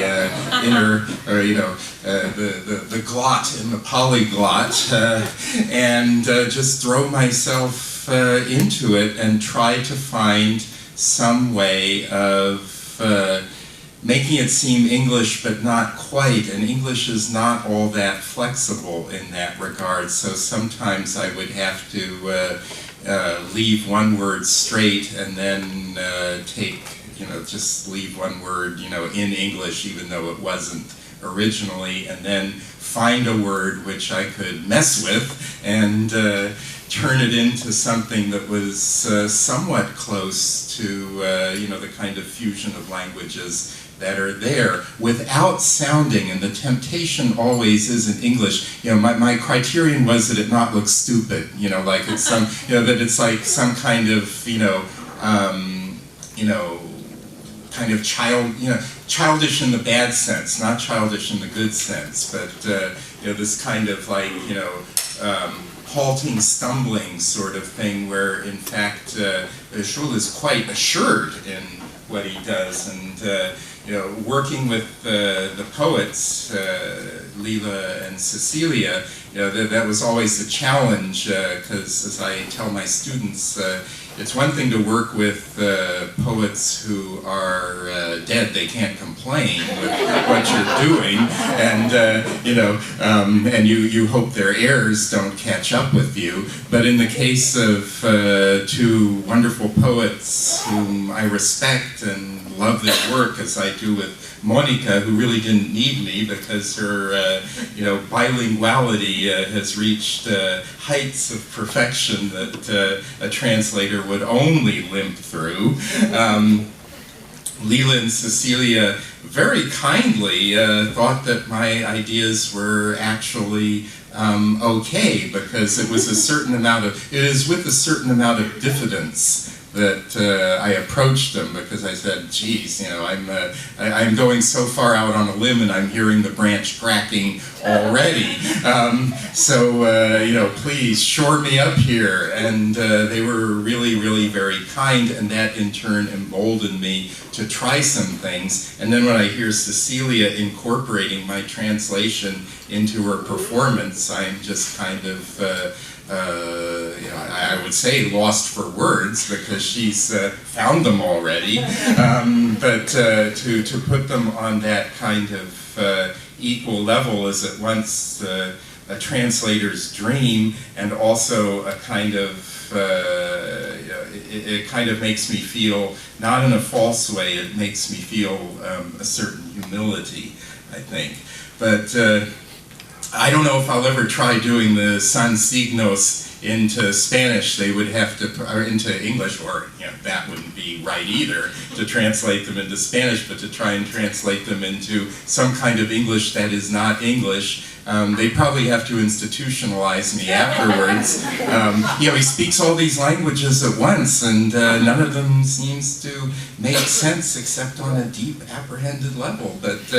the glot in the polyglot, and just throw myself into it and try to find some way of making it seem English, but not quite. And English is not all that flexible in that regard. So sometimes I would have to leave one word straight and then take, just leave one word, in English, even though it wasn't originally, and then find a word which I could mess with and turn it into something that was somewhat close to, the kind of fusion of languages that are there without sounding, and the temptation always is in English. My criterion was that it not look stupid, like it's some, that it's like some kind of, kind of childish in the bad sense, not childish in the good sense, but this kind of like, halting, stumbling sort of thing, where in fact Xul is quite assured in what he does, and working with the poets, Lila and Cecilia, that was always the challenge, because as I tell my students, it's one thing to work with poets who are dead, they can't complain with what you're doing, and and you hope their heirs don't catch up with you. But in the case of two wonderful poets whom I respect and love their work, as I do with Mónica, who really didn't need me because her bilinguality has reached heights of perfection that a translator would only limp through. Lila and Cecilia very kindly thought that my ideas were actually okay, because it was a certain amount of, it is with a certain amount of diffidence that I approached them, because I said, geez, I'm going so far out on a limb and I'm hearing the branch cracking already. Please shore me up here. And they were really, really very kind, and that in turn emboldened me to try some things. And then when I hear Cecilia incorporating my translation into her performance, I'm just kind of I would say lost for words, because she's found them already. But to put them on that kind of equal level is at once a translator's dream, and also a kind of, it kind of makes me feel, not in a false way, it makes me feel a certain humility, I think. But I don't know if I'll ever try doing the San Signos into Spanish. They would have to, or into English, or that wouldn't be right either, to translate them into Spanish, but to try and translate them into some kind of English that is not English. They probably have to institutionalize me afterwards. He speaks all these languages at once, and none of them seems to make sense except on a deep, apprehended level. But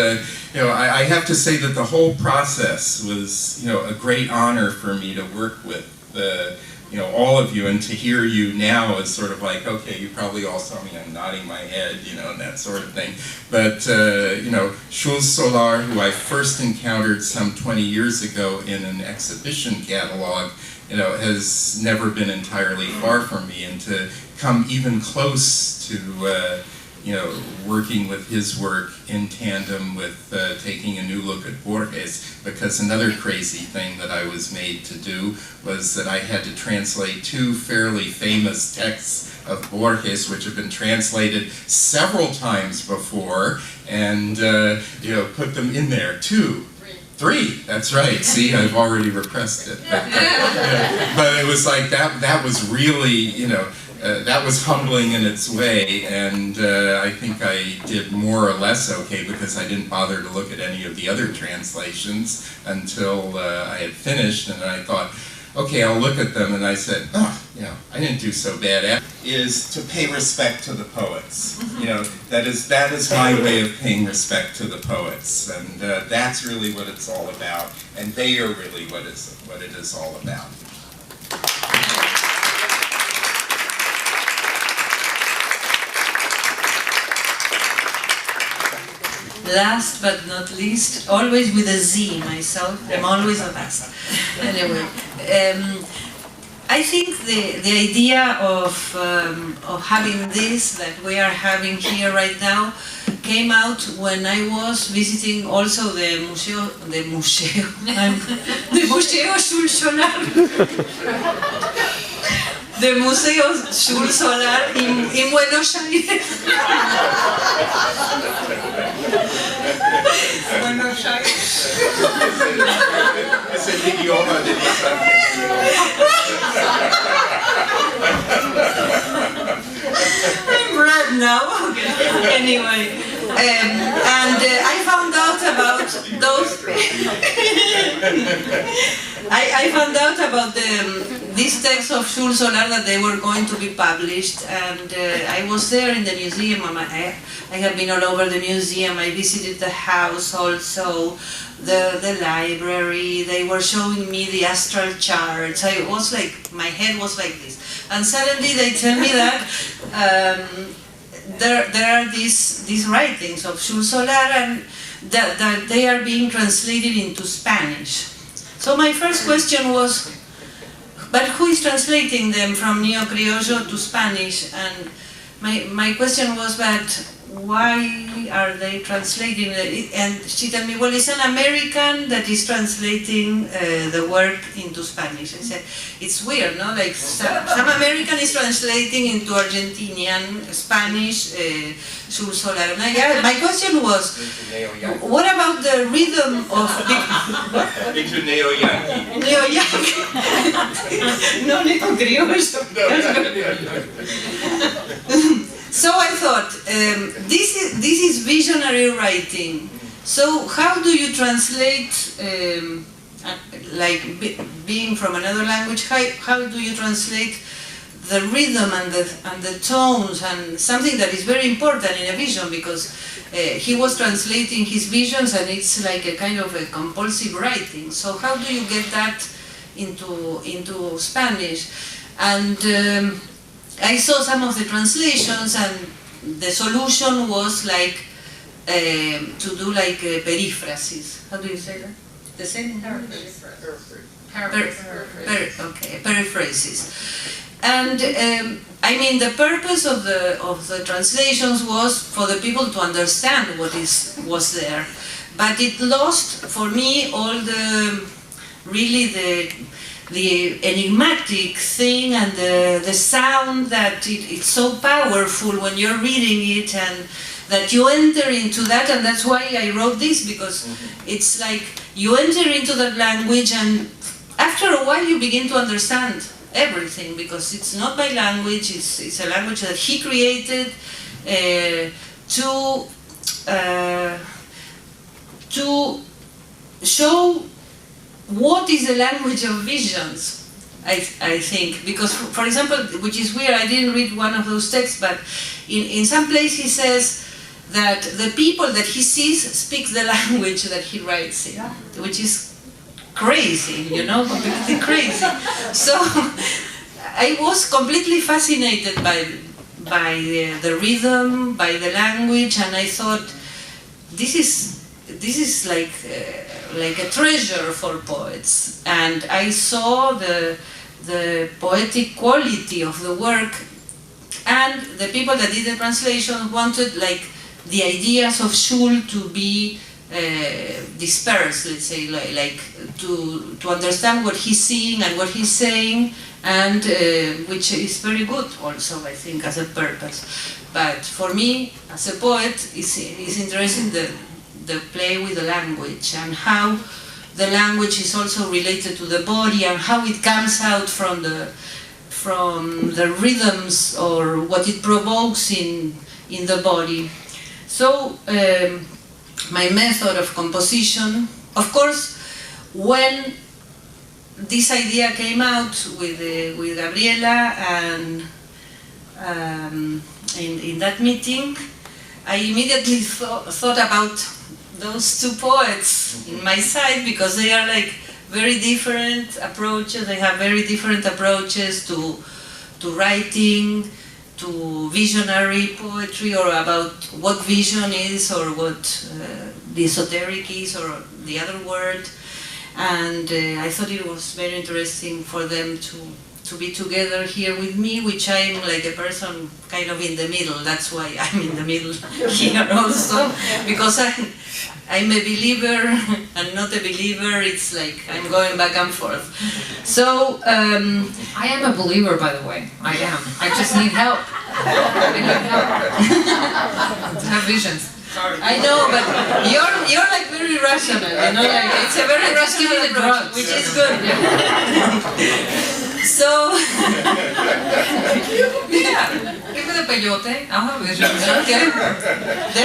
I have to say that the whole process was, a great honor for me to work with all of you, and to hear you now is sort of like, okay, you probably all saw me, I'm nodding my head, and that sort of thing. But, Xul Solar, who I first encountered some 20 years ago in an exhibition catalog, has never been entirely far from me, and to come even close to, working with his work in tandem with taking a new look at Borges, because another crazy thing that I was made to do was that I had to translate two fairly famous texts of Borges, which have been translated several times before, and put them in there. Three, that's right. See, I've already repressed it. But it was like that was really, that was humbling in its way, and I think I did more or less okay, because I didn't bother to look at any of the other translations until I had finished, and I thought, okay, I'll look at them, and I said, I didn't do so bad. Is to pay respect to the poets. That is my way of paying respect to the poets, and that's really what it's all about, and they are really what it is all about. Last but not least, always with a Z myself, I'm always the best. Anyway, I think the idea of having this that we are having here right now came out when I was visiting also the Museo Xul Solar. The Museo Xul Solar in Buenos Aires. Buenos Aires. Es el idioma de I'm red now. Okay. Anyway, and I found out about those. I found out about these texts of Xul Solar that they were going to be published, and I was there in the museum. I have been all over the museum. I visited the house also, the library. They were showing me the astral charts. I was like, my head was like this, and suddenly they tell me that there are these writings of Xul Solar, and that they are being translated into Spanish. So my first question was, but who is translating them from Neo-Criollo to Spanish? And my question was, but why are they translating it? And she told me, well, it's an American that is translating the work into Spanish. I said, it's weird, no? Like some American is translating into Argentinian, Spanish, Xul Solar. And my question was, what about the rhythm of... Into Neo-Yankee. Neo-Yankee. No, Neo-Criollo. So I thought, this is visionary writing. So how do you translate, being from another language, how do you translate the rhythm and the tones, and something that is very important in a vision, because he was translating his visions, and it's like a kind of a compulsive writing. So how do you get that into Spanish? And I saw some of the translations, and the solution was like to do like a periphrasis. How do you say that? The same? Periphrasis. And I mean, the purpose of the translations was for the people to understand what was there, but it lost for me all the enigmatic thing, and the sound that it's so powerful when you're reading it, and that you enter into that, and that's why I wrote this, because it's like you enter into that language, and after a while you begin to understand everything, because it's not by language, it's a language that he created to show what is the language of visions, I think. Because, for example, which is weird, I didn't read one of those texts, but in some place he says that the people that he sees speak the language that he writes in, which is crazy, completely crazy. So I was completely fascinated by the rhythm, by the language, and I thought this is like a treasure for poets. And I saw the poetic quality of the work, and the people that did the translation wanted like the ideas of Xul to be dispersed, let's say, like to understand what he's seeing and what he's saying, and which is very good also, I think, as a purpose. But for me, as a poet, it's interesting the play with the language, and how the language is also related to the body, and how it comes out from the rhythms, or what it provokes in the body. So my method of composition, of course, when this idea came out with Gabriela, and in that meeting, I immediately thought about those two poets in my side, because they are like very different approaches. They have very different approaches to writing, to visionary poetry, or about what vision is, or what the esoteric is, or the other word. And I thought it was very interesting for them to be together here with me, which I'm like a person kind of in the middle. That's why I'm in the middle here also, because I'm a believer and not a believer. It's like I'm going back and forth. So I am a believer, by the way. I am. I just need help. I need help. To have visions. Sorry. I know, but you're like very rational, you know, like it's a very rational approach, which is good. So, yeah, give me the peyote. I'll have visions. okay,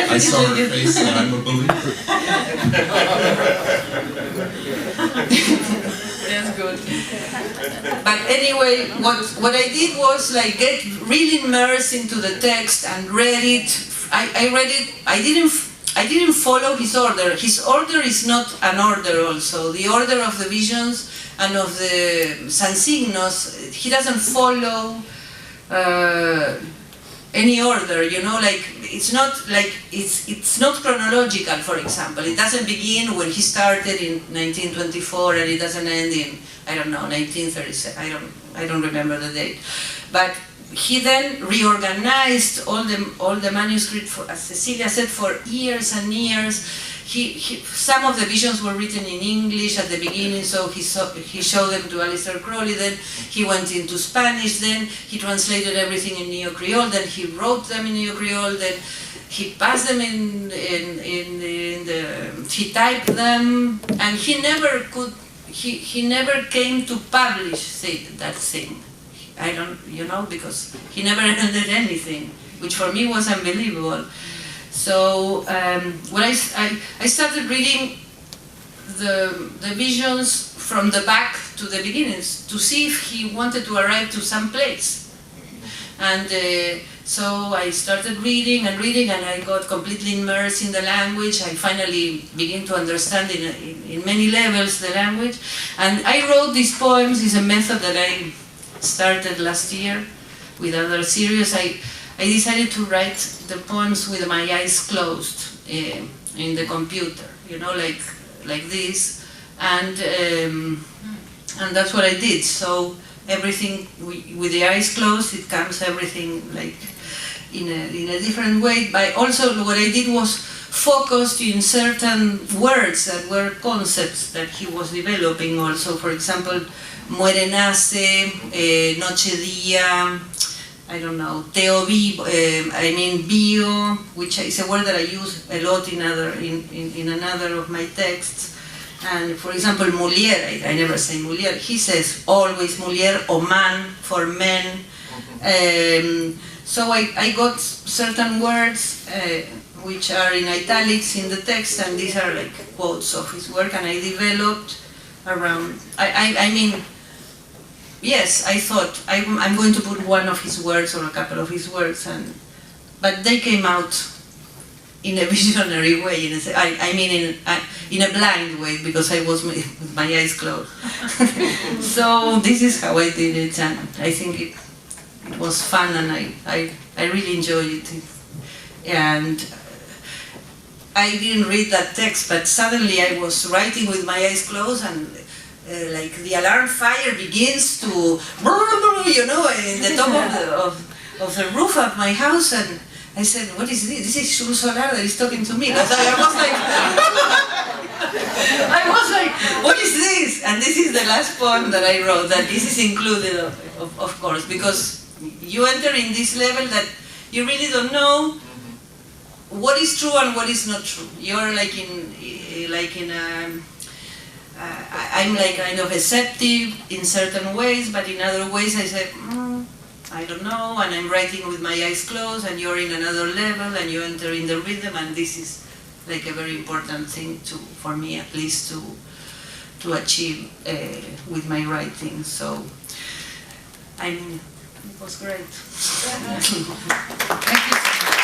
I saw her definitely. face and I'm a believer. That's good. But anyway, what I did was like get really immersed into the text and read it. I read it. I didn't follow his order. His order is not an order. Also, the order of the visions and of the sansignos, he doesn't follow any order. You know, like it's not chronological. For example, it doesn't begin when he started in 1924 and it doesn't end in, I don't know, 1937. I don't remember the date, but he then reorganized all the manuscript, as Cecilia said, for years and years. Some of the visions were written in English at the beginning, so he showed them to Alistair Crowley, then he went into Spanish, then he translated everything in Neo-Creole, then he wrote them in Neo-Creole, then he passed them he typed them, and he never came to publish that thing. I don't, because he never ended anything, which for me was unbelievable. So when I started reading the visions from the back to the beginnings to see if he wanted to arrive to some place. And so I started reading, and I got completely immersed in the language. I finally began to understand in many levels the language. And I wrote these poems. It's a method that I started last year with other series. I decided to write the poems with my eyes closed in the computer, like this, and that's what I did. So everything with the eyes closed, it comes everything like in a different way. But also what I did was focused in certain words that were concepts that he was developing. Also, for example, muere nace, noche día, I don't know, teo vivo, bio, which is a word that I use a lot in another of my texts. And for example, mulier, I never say mulier, he says always mulier, or man, for men. So I got certain words which are in italics in the text, and these are like quotes of his work, and I developed around, yes, I thought I'm going to put one of his words or a couple of his words, but they came out in a visionary way, in a blind way, because I was my eyes closed. So this is how I did it, and I think it was fun, and I really enjoyed it. And I didn't read that text, but suddenly I was writing with my eyes closed, and like the alarm fire begins to, you know, in the top of the roof of my house, and I said, what is this? This is Xul Solar that is talking to me. I was like, what is this? And this is the last poem that I wrote, that this is included, of course, because you enter in this level that you really don't know what is true and what is not true. You're like I'm like kind of receptive in certain ways, but in other ways I say, I don't know, and I'm writing with my eyes closed, and you're in another level, and you enter in the rhythm, and this is like a very important thing for me at least to achieve with my writing. So it was great. Thank you so much.